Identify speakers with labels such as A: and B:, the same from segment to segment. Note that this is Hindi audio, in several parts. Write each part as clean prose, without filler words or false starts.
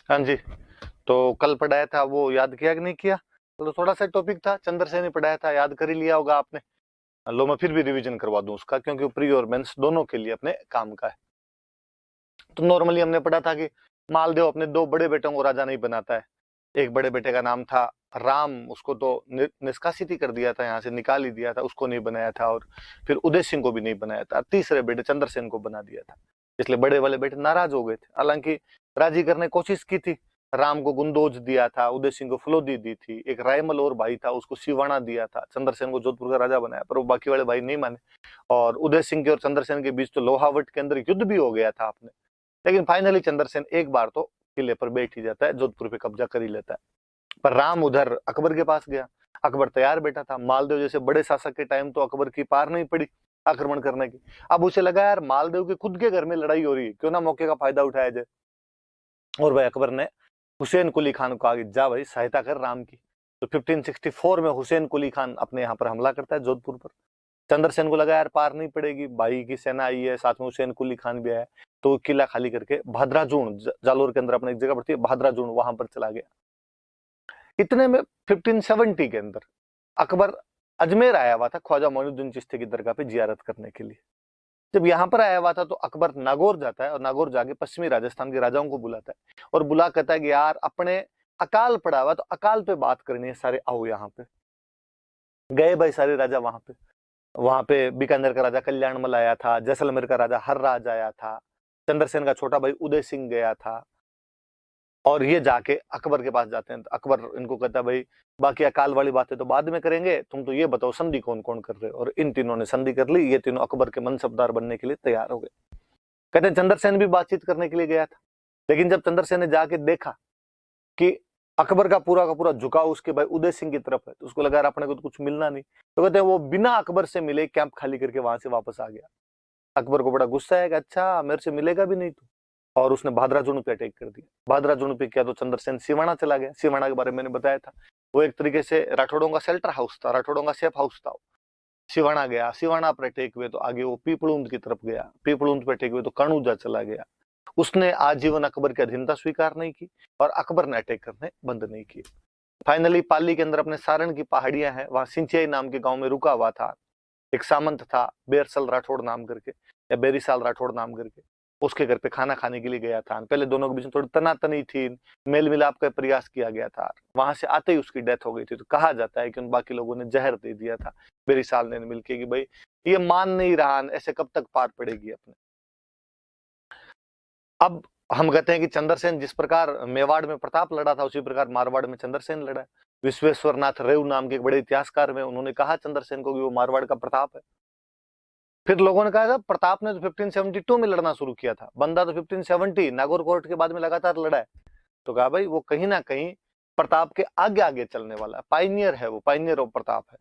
A: हाँ जी। तो कल पढ़ाया था वो याद किया कि नहीं किया? तो थोड़ा सा टॉपिक था, चंद्रसेन ही पढ़ाया था, याद कर ही लिया होगा आपने। लो मैं फिर भी रिवीजन करवा दूं उसका, क्योंकि प्री और मेंस दोनों के लिए अपने काम का है। तो नॉर्मली हमने पढ़ा था कि मालदेव अपने दो बड़े बेटों को राजा नहीं बनाता है। एक बड़े बेटे का नाम था राम, उसको तो निष्कासित ही कर दिया था, यहाँ से निकाल ही दिया था, उसको नहीं बनाया था। और फिर उदय सिंह को भी नहीं बनाया था। तीसरे बेटे चंद्रसेन को बना दिया था। इसलिए बड़े वाले बेटे नाराज हो गए थे, हालांकि राजी करने की कोशिश की थी। राम को गुंदोज दिया था, उदय सिंह को फलोदी दी थी, एक रायमल और भाई था उसको सिवाना दिया था, चंद्रसेन को जोधपुर का राजा बनाया, पर वो बाकी वाले भाई नहीं माने। और उदय सिंह के और चंद्रसेन के बीच तो लोहावट के अंदर युद्ध भी हो गया था आपने। लेकिन फाइनली चंद्रसेन एक बार तो किले पर बैठ ही जाता है, जोधपुर पे कब्जा कर ही लेता है। पर राम उधर अकबर के पास गया। अकबर तैयार बैठा था, मालदेव जैसे बड़े शासक के टाइम तो अकबर की पार नहीं पड़ी आक्रमण करने की। अब उसे लगा यार मालदेव के खुद के घर में लड़ाई हो रही है, क्यों ना मौके का फायदा उठाया जाए। और भाई अकबर ने हुसैन कुली खान को कहा, जा भाई सहायता कर राम की। तो 1564 में हुसैन कुली खान अपने यहाँ पर हमला करता है जोधपुर पर। चंद्रसेन को लगा यार पार नहीं पड़ेगी, भाई की सेना आई है, साथ में हुसैन कुली खान भी आया है। तो किला खाली करके भाद्राजून, जालोर के अंदर अपने एक जगह पड़ती है भाद्राजून, वहां पर चला गया। इतने में 1570 के अंदर अकबर अजमेर आया हुआ था, ख्वाजा मोइनुद्दीन चिश्ती की दरगाह पे जियारत करने के लिए। जब यहाँ पर आया हुआ था तो अकबर नागौर जाता है, और नागौर जाके पश्चिमी राजस्थान के राजाओं को बुलाता है और बुला कहता है कि यार अपने अकाल पड़ा हुआ, तो अकाल पे बात करनी है, सारे आओ यहाँ पे। गए भाई सारे राजा वहां पे। वहां पे बीकानेर का राजा कल्याणमल आया था, जैसलमेर का राजा हर्राज आया था, चंद्रसेन का छोटा भाई उदय सिंह गया था। और ये जाके अकबर के पास जाते हैं, तो अकबर इनको कहता है भाई बाकी अकाल वाली बातें तो बाद में करेंगे, तुम तो ये बताओ संधि कौन कौन कर रहे हो। और इन तीनों ने संधि कर ली, ये तीनों अकबर के मनसबदार बनने के लिए तैयार हो गए। कहते हैं चंद्रसेन भी बातचीत करने के लिए गया था, लेकिन जब चंद्रसेन ने जाके देखा कि अकबर का पूरा झुकाव उसके भाई उदय सिंह की तरफ है, तो उसको लगा अपने को तो कुछ मिलना नहीं। तो कहते हैं वो बिना अकबर से मिले कैंप खाली करके वहां से वापस आ गया। अकबर को बड़ा गुस्सा है कि अच्छा मेरे से मिलेगा भी नहीं तू। और उसने भादराजुन पे अटैक कर दिया। भादराजुन पे किया तो चंद्रसेन सिवाना चला गया। सिवाना के बारे में मैंने बताया था, वो एक तरीके से राठौड़ों का शेल्टर हाउस था, राठौड़ों का सेफ हाउस था। सिवाना गया, सिवाना पर अटैक हुए तो आगे वो पीपलुंद की तरफ गया, पीपलुंद पे अटैक हुए तो कणुजा चला गया। उसने आजीवन अकबर की अधीनता स्वीकार नहीं की, और अकबर ने अटैक करने बंद नहीं किए। फाइनली पाली के अंदर अपने सारण की पहाड़ियां हैं, वहां सिंचियाई नाम के गांव में रुका हुआ था। एक सामंत था बेरसल राठौड़ नाम करके, या बेरीसाल राठौड़ नाम करके, उसके घर पे खाना खाने के लिए गया था। पहले दोनों के बीच में थोड़ी तनातनी थी, मेल मिलाप का प्रयास किया गया था। वहां से आते ही उसकी डेथ हो गई थी। तो कहा जाता है कि उन बाकी लोगों ने जहर दे दिया था बेरीसाल ने मिलकर, कि भाई ये मान नहीं रहा, ऐसे कब तक पार पड़ेगी अपने। अब हम कहते हैं कि चंद्रसेन जिस प्रकार मेवाड़ में प्रताप लड़ा था, उसी प्रकार मारवाड़ में चंद्रसेन लड़ा। विश्वेश्वर नाथ रेव नाम के एक बड़े इतिहासकार में उन्होंने कहा चंद्रसेन को कि वो मारवाड़ का प्रताप है। फिर लोगों ने कहा था प्रताप ने तो 1572 में लड़ना शुरू किया था, बंदा तो 1570 नागौर कोर्ट के बाद में लगातार लड़ा है। तो कहा भाई वो कहीं ना कहीं प्रताप के आगे आगे चलने वाला पाइनियर है, वो पाइनियर ऑफ प्रताप है।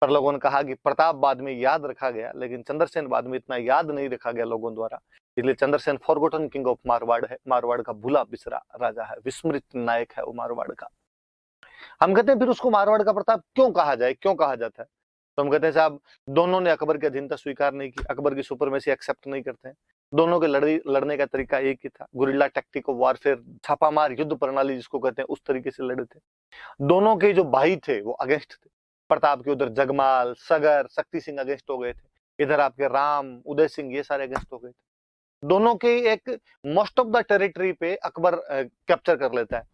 A: पर लोगों ने कहा कि प्रताप बाद में याद रखा गया, लेकिन चंद्रसेन बाद में इतना याद नहीं रखा गया लोगों द्वारा। इसलिए Chandrasen forgotten king of Marwar है, मारवाड़ का भूला बिसरा राजा है, विस्मृत नायक है वो मारवाड़ का। हम कहते हैं फिर उसको मारवाड़ का प्रताप क्यों कहा जाए, क्यों कहा जाता है? तो हम कहते हैं साहब दोनों ने अकबर की अधीनता स्वीकार नहीं की, अकबर की सुपरमेसी एक्सेप्ट नहीं करते हैं। दोनों के लड़ने का तरीका एक ही था, गुरिल्ला टैक्टिक ऑफ वारफेयर, छापामार युद्ध प्रणाली जिसको कहते हैं, उस तरीके से लड़े थे। दोनों के जो भाई थे वो अगेंस्ट थे। प्रताप के उधर जगमाल, सगर, शक्ति सिंह अगेंस्ट हो गए थे, इधर आपके राम, उदय सिंह, ये सारे अगेंस्ट हो गए थे। दोनों के एक मोस्ट ऑफ द टेरिटरी पे अकबर कैप्चर कर लेता है,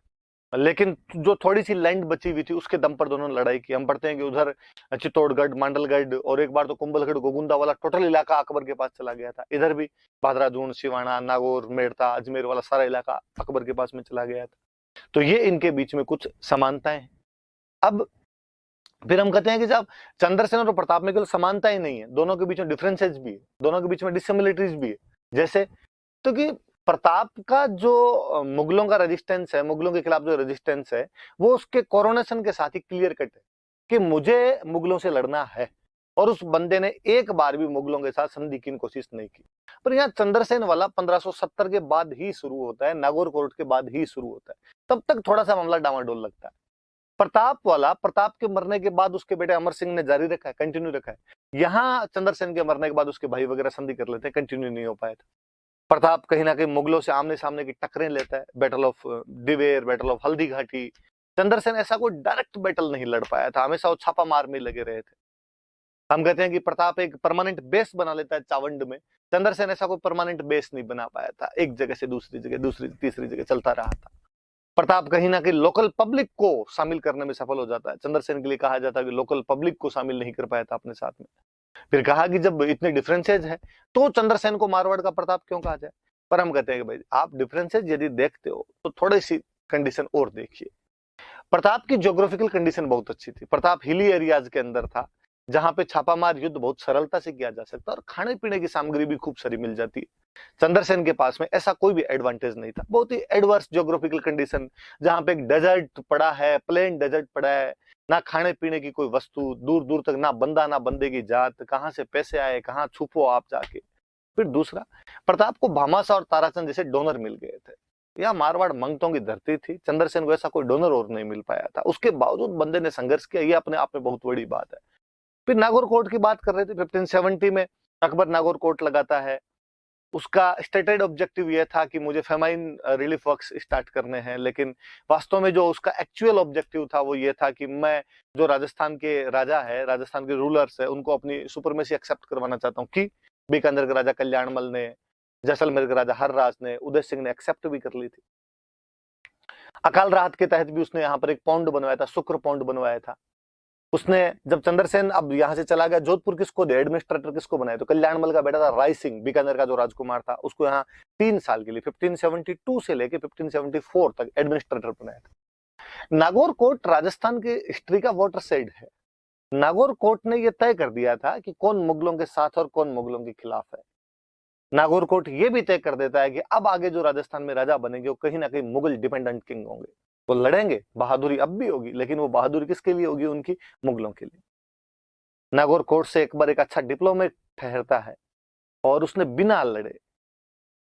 A: लेकिन जो थोड़ी सी लैंड बची हुई थी उसके दम पर दोनों ने लड़ाई की। हम पढ़ते हैं कि उधर चित्तौड़गढ़, मांडलगढ़, और एक बार तो कुंभलगढ़ गोगुंदा वाला टोटल इलाका अकबर के पास चला गया था। इधर भी भादराजून, सिवाना, नागौर, मेड़ता, अजमेर वाला सारा इलाका अकबर के पास में चला गया था। तो ये इनके बीच में कुछ समानताएं हैं। अब फिर हम कहते हैं कि जब चंद्रसेन और प्रताप में केवल समानता ही नहीं है, दोनों के बीच में डिफरेंसेस भी है, दोनों के बीच में डिसिमिलरिटीज भी है। जैसे तो कि प्रताप का जो मुगलों का रेजिस्टेंस है, मुगलों के खिलाफ जो रेजिस्टेंस है, वो उसके कोरोनेशन के साथ ही क्लियर कट है कि मुझे मुगलों से लड़ना है। और उस बंदे ने एक बार भी मुगलों के साथ संधि की कोशिश नहीं की। पर यहाँ चंद्रसेन वाला 1570 के बाद ही शुरू होता है, नागौर कोर्ट के बाद ही शुरू होता है। तब तक थोड़ा सा मामला डामाडोल लगता है। प्रताप वाला प्रताप के मरने के बाद उसके बेटे अमर सिंह ने जारी रखा है, कंटिन्यू रखा है। यहाँ चंद्रसेन के मरने के बाद उसके भाई वगैरह संधि कर लेते हैं, कंटिन्यू नहीं हो पाया था। प्रताप कहीं ना कहीं मुगलों से आमने सामने की टक्करें लेता है, battle of Diver, battle of Haldi Ghati. Chandrasen ऐसा कोई डायरेक्ट बैटल नहीं लड़ पाया था, हमेशा वो छापा मार में लगे रहे थे। हम कहते हैं कि प्रताप एक परमानेंट बेस बना लेता है चावंड में, चंद्रसेन ऐसा कोई परमानेंट बेस नहीं बना पाया था, एक जगह से दूसरी जगह, दूसरी तीसरी जगह चलता रहा था। प्रताप कहीं ना कहीं लोकल पब्लिक को शामिल करने में सफल हो जाता है, चंद्रसेन के लिए कहा जाता है कि लोकल पब्लिक को शामिल नहीं कर पाया था अपने साथ में। फिर कहा कि जब इतने डिफरेंसेज है तो चंद्रसेन को मारवाड़ का प्रताप क्यों कहा जाए, पर हम कहते हैं कि भाई आप डिफरेंसेज यदि देखते हो तो थोड़ी सी कंडीशन और देखिए। प्रताप की ज्योग्राफिकल कंडीशन बहुत अच्छी थी, प्रताप हिली एरियाज के अंदर था, जहां पे छापामार युद्ध बहुत सरलता से किया जा सकता और खाने पीने की सामग्री भी खूब सारी मिल जाती है। चंद्रसेन के पास में ऐसा कोई भी एडवांटेज नहीं था, बहुत ही एडवर्स ज्योग्राफिकल कंडीशन, जहां पे एक डेजर्ट पड़ा है, प्लेन डेजर्ट पड़ा है, ना खाने पीने की कोई वस्तु, दूर दूर तक ना बंदा ना बंदे की जात, कहां से पैसे आए, कहां छुपो आप जाके। फिर दूसरा, प्रताप को भामासा और ताराचंद जैसे डोनर मिल गए थे, या मारवाड़ मंगतों की धरती थी, चंद्रसेन को ऐसा कोई डोनर और नहीं मिल पाया था, उसके बावजूद बंदे ने संघर्ष किया, ये अपने आप में बहुत बड़ी बात है। फिर नागौर कोर्ट की बात कर रहे थे, 1570 में अकबर नागौर कोर्ट लगाता है। उसका स्टेटेड ऑब्जेक्टिव यह था कि मुझे फेमाइन रिलीफ वर्क्स स्टार्ट करने हैं, लेकिन वास्तव में जो उसका एक्चुअल ऑब्जेक्टिव था वो ये था कि मैं जो राजस्थान के राजा है, राजस्थान के रूलर्स है, उनको अपनी सुपरमेसी एक्सेप्ट करवाना चाहता हूँ। कि बीकानेर के राजा कल्याणमल ने, जैसलमेर के राजा हरराज ने, उदय सिंह ने एक्सेप्ट भी कर ली थी। अकाल राहत के तहत भी उसने यहाँ पर एक पौंड बनवाया था, शुक्र पौंड बनवाया था उसने। जब चंद्रसेन अब यहां से चला गया, जोधपुर किसको दे, एडमिनिस्ट्रेटर किसको बनाया, तो कल्याणमल का बेटा था राय सिंह, बीकानेर का जो राजकुमार था, उसको यहाँ 3 साल के लिए 1572 से लेके 1574 तक एडमिनिस्ट्रेटर बनाया था। नागौर कोर्ट राजस्थान के हिस्ट्री का वाटर साइड है। नागौर कोर्ट ने यह तय कर दिया था कि कौन मुगलों के साथ और कौन मुगलों के खिलाफ है। नागौर कोर्ट ये भी तय कर देता है कि अब आगे जो राजस्थान में राजा बनेंगे वो कहीं ना कहीं मुगल डिपेंडेंट किंग होंगे, वो लड़ेंगे, बहादुरी अब भी होगी, लेकिन वो बहादुरी किसके लिए होगी, उनकी मुगलों के लिए। नागौर कोर्ट से एक बार एक अच्छा डिप्लोमेट ठहरता है और उसने बिना लड़े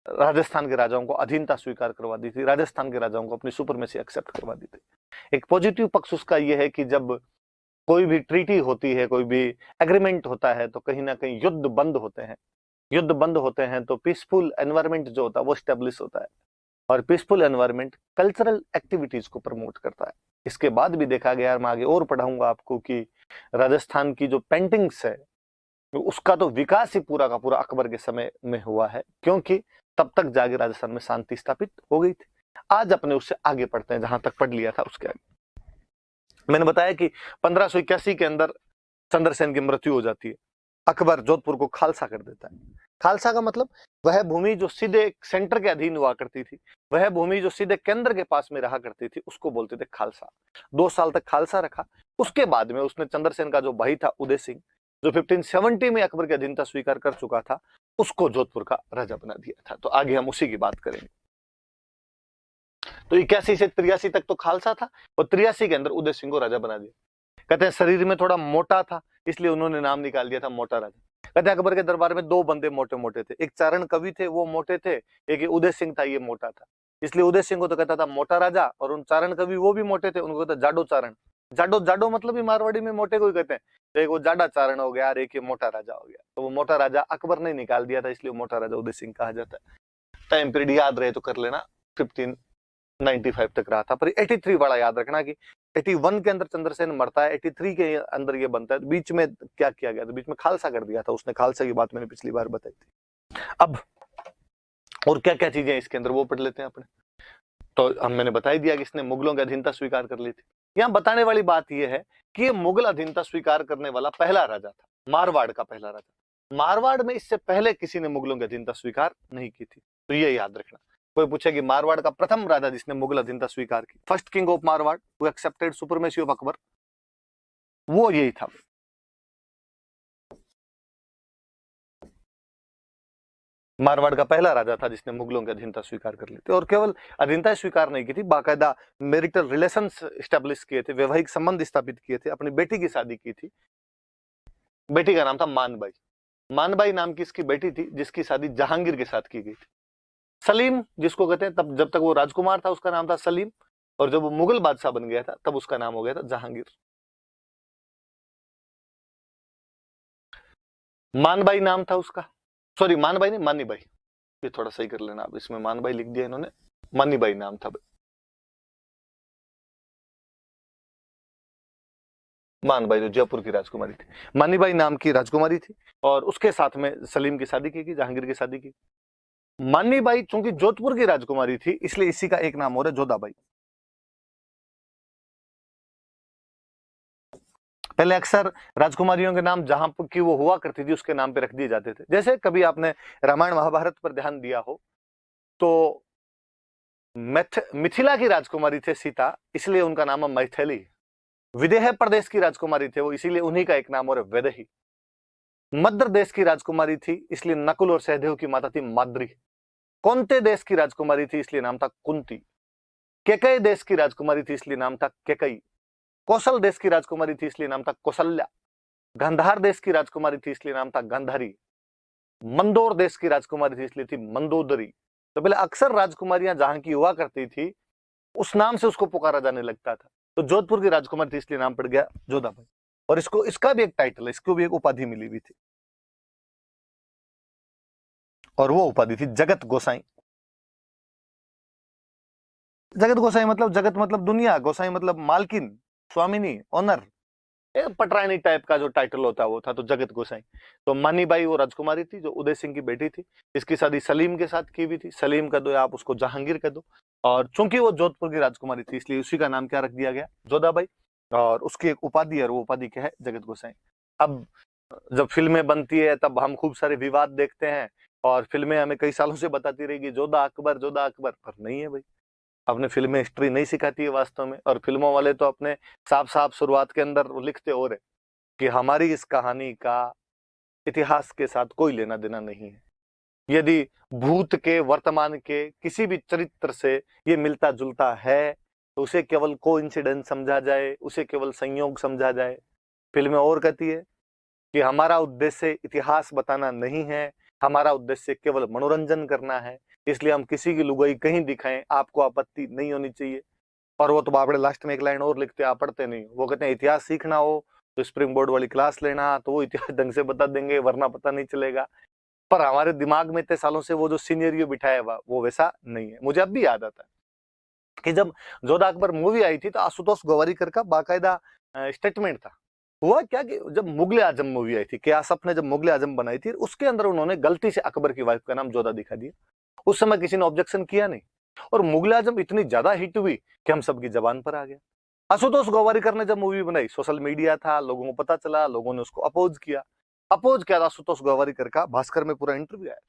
A: राजस्थान के राजाओं को अधीनता स्वीकार करवा दी थी, राजस्थान के राजाओं को अपनी सुपरमेसी एक्सेप्ट करवा दी थी। एक पॉजिटिव पक्ष उसका यह है कि जब कोई भी ट्रीटी होती है, कोई भी एग्रीमेंट होता है, तो कहीं ना कहीं युद्ध बंद होते हैं, युद्ध बंद होते हैं तो पीसफुल एनवायरमेंट जो होता है वो स्टेब्लिश होता है, और पीसफुल एनवायरमेंट कल्चरल एक्टिविटीज को प्रमोट करता है। इसके बाद भी देखा गया, मैं आगे और पढ़ाऊंगा आपको, कि राजस्थान की जो पेंटिंग्स है उसका तो विकास ही पूरा का पूरा अकबर के समय में हुआ है, क्योंकि तब तक जाके राजस्थान में शांति स्थापित हो गई थी। आज अपने उससे आगे पढ़ते हैं, जहां तक पढ़ लिया था उसके आगे। मैंने बताया कि 1581 के अंदर चंद्रसेन की मृत्यु हो जाती है, अकबर जोधपुर को खालसा कर देता है। खालसा का मतलब वह भूमि जो सीधे सेंटर के अधीन हुआ करती थी, वह भूमि जो सीधे केंद्र के पास में रहा करती थी, उसको बोलते थे खालसा। 2 साल तक खालसा रखा। उसके बाद में उसने चंद्रसेन का जो भाई था उदय सिंह, जो 1570 में अकबर की अधीनता स्वीकार कर चुका था, उसको जोधपुर का राजा बना दिया था। तो आगे हम उसी की बात करेंगे। तो 81 से 83 तक तो खालसा था, और 83 के अंदर उदय सिंह को राजा बना दिया। कहते हैं शरीर में थोड़ा मोटा था, इसलिए उन्होंने नाम निकाल दिया था मोटा राजा। कहते हैं अकबर के दरबार में 2 बंदे मोटे मोटे थे, एक चारण कवि थे वो मोटे थे, एक उदय सिंह था ये मोटा था, इसलिए उदय सिंह को तो कहता था मोटा राजा, और उन चारण कवि वो भी मोटे थे, उनको कहता जाडो चारण। जाडो जाडो मतलब ही मारवाड़ी में मोटे को ही कहते हैं, तो एक वो जाडा चारण हो गया और एक ये मोटा राजा हो गया, तो वो मोटा राजा अकबर ने निकाल दिया था, इसलिए मोटा राजा उदय सिंह कहा जाता है। टाइम पीरियड याद रहे तो कर लेना, 1595 तक रहा था। पर 83 वाला याद रखना कि 81 के अंदर चंद्रसेन मरता है, 83 के अंदर ये बनता है। बीच में क्या किया गया था, बीच में खालसा कर दिया था उसने, खालसा की बात मैंने पिछली बार बताई थी। अब और क्या क्या चीजें इसके अंदर वो पढ़ लेते हैं अपने। तो हम मैंने बता ही दिया कि इसने मुगलों की अधीनता स्वीकार कर ली थी। यहाँ बताने वाली बात यह है कि ये मुगल अधीनता स्वीकार करने वाला पहला राजा था, मारवाड़ का पहला राजा। मारवाड़ में इससे पहले किसी ने मुगलों की अधीनता स्वीकार नहीं की थी, तो ये याद रखना। कोई पूछे कि मारवाड़ का प्रथम राजा जिसने मुगल अधीनता स्वीकार की, first king of Marwar who accepted supremacy of Akbar, वो यही था। मारवाड़ का पहला राजा था जिसने मुगलों की अधीनता स्वीकार कर ली थी, और केवल अधीनता स्वीकार नहीं की थी, बाकायदा मैरिटल रिलेशंस स्टैब्लिश किए थे, वैवाहिक संबंध स्थापित किए थे, अपनी बेटी की शादी की थी। बेटी का नाम था मानबाई। मानबाई नाम की इसकी बेटी थी जिसकी शादी जहांगीर के साथ की गई थी। सलीम जिसको कहते हैं, तब जब तक वो राजकुमार था उसका नाम था सलीम, और जब वो मुगल बादशाह बन गया था तब उसका नाम हो गया था जहांगीर। मानबाई नाम था उसका, सॉरी मानबाई नहीं, मानीबाई। ये थोड़ा सही कर लेना आप, इसमें मानबाई लिख दिया इन्होंने, मानीबाई नाम था भाई, मानबाई जो जयपुर की राजकुमारी थी, मानीबाई नाम की राजकुमारी थी, और उसके साथ में सलीम की शादी की, जहांगीर की शादी की। मानीबाई चूंकि जोधपुर की राजकुमारी थी, इसलिए इसी का एक नाम और है जोधाबाई। पहले अक्सर राजकुमारियों के नाम जहां की वो हुआ करती थी उसके नाम पे रख दिए जाते थे। जैसे कभी आपने रामायण महाभारत पर ध्यान दिया हो तो मिथिला की राजकुमारी थे सीता, इसलिए उनका नाम है मैथिली। विदेह प्रदेश की राजकुमारी थे वो, इसीलिए उन्हीं का एक नाम और वैदेही। मध्य देश की राजकुमारी थी, इसलिए नकुल और सहदेव की माता थी माद्री। कौंते देश की राजकुमारी थी, इसलिए नाम था कुंती। केकई देश की राजकुमारी थी, इसलिए नाम था केकई। कौशल देश की राजकुमारी थी, इसलिए नाम था कौशल्या। गंधार देश की राजकुमारी थी, इसलिए नाम था गंधारी। मंदोर देश की राजकुमारी थी, इसलिए थी मंदोदरी। तो पहले अक्सर राजकुमारियां जहां की हुआ करती थी उस नाम से उसको पुकारा जाने लगता था। तो जोधपुर की राजकुमारी थी, इसलिए नाम पड़ गया जोधाबाई। और इसको, इसका भी एक टाइटल है, इसको भी एक उपाधि मिली हुई थी, और वो उपाधि थी जगत गोसाई। जगत गोसाई मतलब, जगत मतलब दुनिया, गोसाई मतलब मालकिन, स्वामिनी, ऑनर। पटरानी टाइप का जो टाइटल होता है वो था, तो जगत गोसाई। तो मानीबाई वो राजकुमारी थी जो उदय सिंह की बेटी थी। इसकी शादी सलीम के साथ की हुई थी। सलीम कह दो या आप उसको जहांगीर कह दो। और चूंकि वो जोधपुर की राजकुमारी थी, इसलिए उसी का नाम क्या रख दिया गया, जोधाबाई। और उसकी एक उपाधि है, और वो उपाधि क्या है, जगत गोसाई। अब जब फिल्में बनती है तब हम खूब सारे विवाद देखते हैं, और फिल्में हमें कई सालों से बताती रहेगी जोधा अकबर, जोधा अकबर, पर नहीं है भाई। अपने फिल्में हिस्ट्री नहीं सिखाती है वास्तव में, और फिल्मों वाले तो अपने साफ साफ शुरुआत के अंदर वो लिखते हो रहे कि हमारी इस कहानी का इतिहास के साथ कोई लेना देना नहीं है। यदि भूत के, वर्तमान के किसी भी चरित्र से ये मिलता जुलता है तो उसे केवल कोइंसिडेंस समझा जाए, उसे केवल संयोग समझा जाए। फिल्में और कहती है कि हमारा उद्देश्य इतिहास बताना नहीं है, हमारा उद्देश्य केवल मनोरंजन करना है, इसलिए हम किसी की लुगाई कहीं दिखाएं, आपको आपत्ति नहीं होनी चाहिए। और वो तो बाबड़े लास्ट में एक लाइन और लिखते, आप पढ़ते नहीं, वो कहते हैं इतिहास सीखना हो तो स्प्रिंग बोर्ड वाली क्लास लेना, तो वो इतिहास ढंग से बता देंगे, वरना पता नहीं चलेगा। पर हमारे दिमाग में इतने सालों से वो जो सीनियरियो बिठाया हुआ वो वैसा नहीं है। मुझे अब भी याद आता है कि जब जोधा अकबर मूवी आई थी तो आशुतोष गोवारिकर का बाकायदा स्टेटमेंट था। हुआ क्या कि जब मुगले आजम मूवी आई थी, केयासफ ने जब मुगले आजम बनाई थी, उसके अंदर उन्होंने गलती से अकबर की वाइफ का नाम जोधा दिखा दिया। उस समय किसी ने ऑब्जेक्शन किया नहीं, और मुगले आजम इतनी ज्यादा हिट हुई कि हम सबकी जबान पर आ गया। आशुतोष गोवारिकर ने जब मूवी बनाई, सोशल मीडिया था, लोगों को पता चला, लोगों ने उसको अपोज किया। अपोज किया आशुतोष गोवारिकर का, भास्कर में पूरा इंटरव्यू आया था।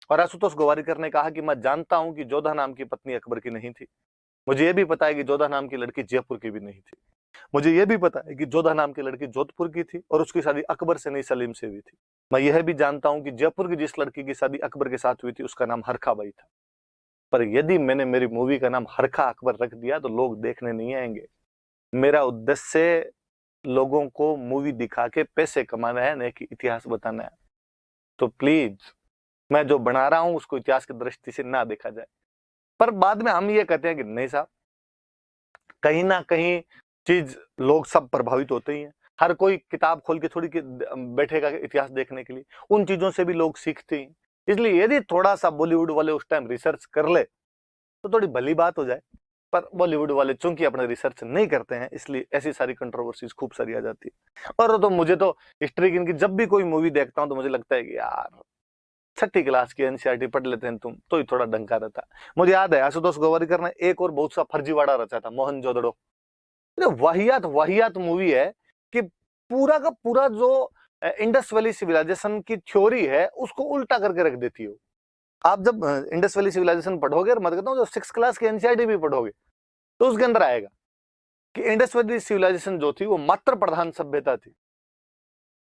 A: और आशुतोष गोवारिकर ने कहा कि मैं जानता हूं कि जोधा नाम की पत्नी अकबर की नहीं थी। मुझे यह भी पता है कि जोधा नाम की लड़की जयपुर की भी नहीं थी। मुझे यह भी पता है कि जोधा नाम की लड़की जोधपुर की थी, और उसकी शादी अकबर से नहीं सलीम से हुई थी। मैं यह भी जानता हूं कि जयपुर की जिस लड़की की शादी अकबर के साथ हुई थी उसका नाम हरखाबाई था। पर यदि मैंने मेरी मूवी का नाम हरखा अकबर रख दिया तो लोग देखने नहीं आएंगे। मेरा उद्देश्य लोगों को मूवी दिखा के पैसे कमाना है, नहीं कि इतिहास बताना है। तो प्लीज, मैं जो बना रहा हूं उसको इतिहास की दृष्टि से ना देखा जाए। पर बाद में हम ये कहते हैं कि नहीं साहब, कहीं ना कहीं चीज, लोग सब प्रभावित होते ही हैं। हर कोई किताब खोल के थोड़ी बैठेगा इतिहास देखने के लिए, उन चीजों से भी लोग सीखते हैं। इसलिए यदि थोड़ा सा बॉलीवुड वाले उस टाइम रिसर्च कर ले तो थोड़ी भली बात हो जाए। पर बॉलीवुड वाले चूंकि अपने रिसर्च नहीं करते हैं, इसलिए ऐसी सारी कंट्रोवर्सीज खूब सारी आ जाती है। और तो मुझे तो हिस्ट्री की जब भी कोई मूवी देखता हूं तो मुझे लगता है कि यार, छठी क्लास की एनसीईआरटी पढ़ लेते हैं तुम तो ही थोड़ा ढंग का रहता। मुझे याद है आशुतोष गोवारिकर ने एक और बहुत सा फर्जीवाड़ा रचा था, मोहनजोदड़ो। वाहियात वाहियात मूवी है कि पूरा का पूरा जो इंडस वैली सिविलाइजेशन की थ्योरी है उसको उल्टा करके रख देती हो। आप जब इंडस वैली सिविलाइजेशन पढ़ोगे, और मैं कहता हूँ जो 6th क्लास की एनसीईआरटी भी पढ़ोगे, तो उसके अंदर आएगा कि इंडस वैली सिविलाइजेशन जो थी वो मात्र प्रधान सभ्यता थी,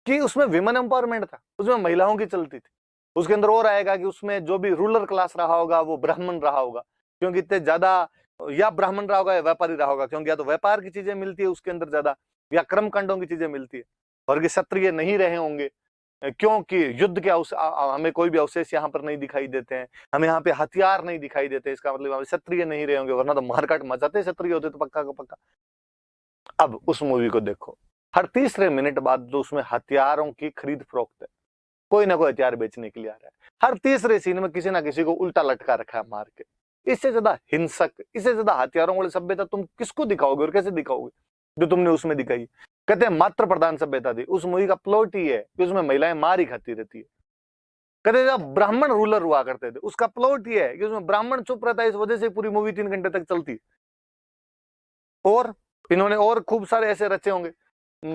A: कि उसमें विमेन एम्पावरमेंट था, उसमें महिलाओं की चलती थी। उसके अंदर और आएगा कि उसमें जो भी रूलर क्लास रहा होगा वो ब्राह्मण रहा होगा, क्योंकि इतने ज्यादा, या ब्राह्मण रहा होगा या व्यापारी रहा होगा, क्योंकि या तो व्यापार की चीजें मिलती है उसके अंदर ज्यादा, या कर्मकांडों की चीजें मिलती है। और कि क्षत्रिय नहीं रहे होंगे, क्योंकि युद्ध के हमें कोई भी अवशेष यहाँ पर नहीं दिखाई देते हैं, हमें यहाँ पे हथियार नहीं दिखाई देते, इसका मतलब क्षत्रिय नहीं रहे होंगे, वरना तो मारकाट मचाते क्षत्रिय होते तो पक्का का पक्का। अब उस मूवी को देखो, हर तीसरे मिनट बाद जो उसमें हथियारों की खरीद फरोख्त है, कोई ना कोई हथियार बेचने के लिए आ रहा है। हर तीसरे सीन में किसी ना किसी को उल्टा लटका रखा है मार के। इससे ज्यादा हिंसक, इससे ज्यादा हथियारों वाली सभ्यता तुम किसको दिखाओगे और कैसे दिखाओगे जो तुमने उसमें दिखाई। कहते हैं मात्र प्रधान सभ्यता थी। उस मूवी का प्लॉट ही है कि उसमें महिलाएं मार ही खाती रहती है। कहते जब ब्राह्मण रूलर हुआ करते थे उसका प्लॉट ही है कि उसमें ब्राह्मण चुप रहता है, इस वजह से पूरी मूवी 3 घंटे तक चलती। और इन्होंने और खूब सारे ऐसे रचे होंगे।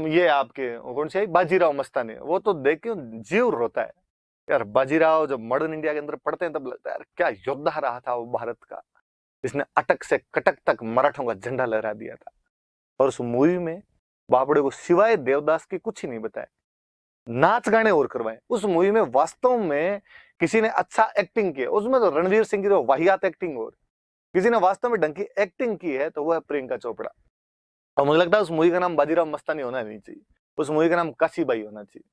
A: ये आपके कौन से बाजीराव मस्तानी, वो तो देख के जीव रोता है यार। बाजीराव जब मॉडर्न इंडिया के अंदर पढ़ते हैं तब लगता है यार क्या योद्धा रहा था वो भारत का, इसने अटक से कटक तक मराठों का झंडा लहरा दिया था। और उस मूवी में बाबड़े को सिवाय देवदास के कुछ ही नहीं बताया, नाच गाने और करवाए। उस मूवी में वास्तव में किसी ने अच्छा एक्टिंग किया, उसमें तो रणवीर सिंह की वाहियात एक्टिंग, और किसी ने वास्तव में ढंग की एक्टिंग की है तो वो है प्रियंका चोपड़ा। और मुझे लगता है उस मूवी का नाम बाजीराव मस्तानी होना नहीं चाहिए, उस मूवी का नाम काशीबाई होना चाहिए।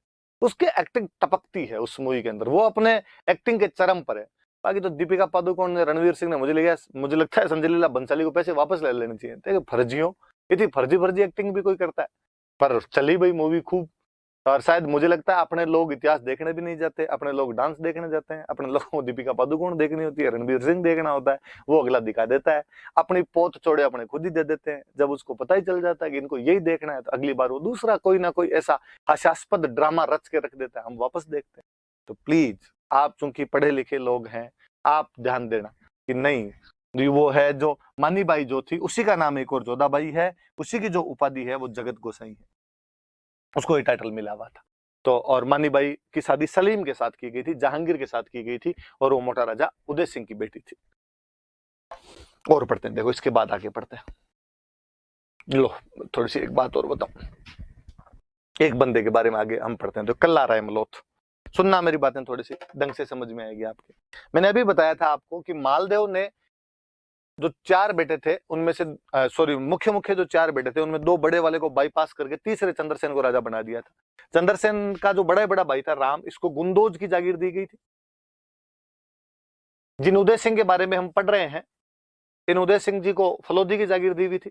A: उसकी एक्टिंग टपकती है उस मूवी के अंदर, वो अपने एक्टिंग के चरम पर है। बाकी तो दीपिका पादुकोण ने, रणवीर सिंह ने, मुझे लगता है संजय लीला भंसाली को पैसे वापस ले लेने चाहिए। फर्जियों, इतनी फर्जी फर्जी एक्टिंग भी कोई करता है, पर चली भाई मूवी खूब। और शायद मुझे लगता है अपने लोग इतिहास देखने भी नहीं जाते, अपने लोग डांस देखने जाते हैं। अपने लोगों को दीपिका पादुकोण देखनी होती है, रणवीर सिंह देखना होता है, वो अगला दिखा देता है। अपनी पोत चोड़े अपने खुद ही दे देते हैं। जब उसको पता ही चल जाता है कि इनको यही देखना है तो अगली बार वो दूसरा कोई ना कोई ऐसा हास्यास्पद ड्रामा रच के रख देता है, हम वापस देखते हैं। तो प्लीज आप चूंकि पढ़े लिखे लोग हैं, आप ध्यान देना कि नहीं, वो है जो मानी बाई जो थी उसी का नाम एक और जोधाबाई है, उसी की जो उपाधि है वो जगत गोसाई है, उसको ये टाइटल मिला हुआ था। तो और मानीबाई की शादी सलीम के साथ की गई थी, जहांगीर के साथ की गई थी, और वो मोटा राजा उदय सिंह की बेटी थी। और पढ़ते हैं, देखो इसके बाद आगे पढ़ते हैं। लो थोड़ी सी एक बात और बताऊं, एक बंदे के बारे में आगे हम पढ़ते हैं। तो कल्ला राय मलोथ, सुनना मेरी बातें थोड़ी सी ढंग से समझ में आएगी आपके। मैंने अभी बताया था आपको कि मालदेव ने जो 4 बेटे थे उनमें से सॉरी मुख्य जो 4 बेटे थे उनमें 2 बड़े वाले को बाईपास करके तीसरे चंद्रसेन को राजा बना दिया था। चंद्रसेन का जो बड़ा भाई था राम, इसको गुंदोज की जागीर दी गई थी। जिन उदय सिंह के बारे में हम पढ़ रहे हैं, इन उदय सिंह जी को फलोदी की जागीर दी हुई थी।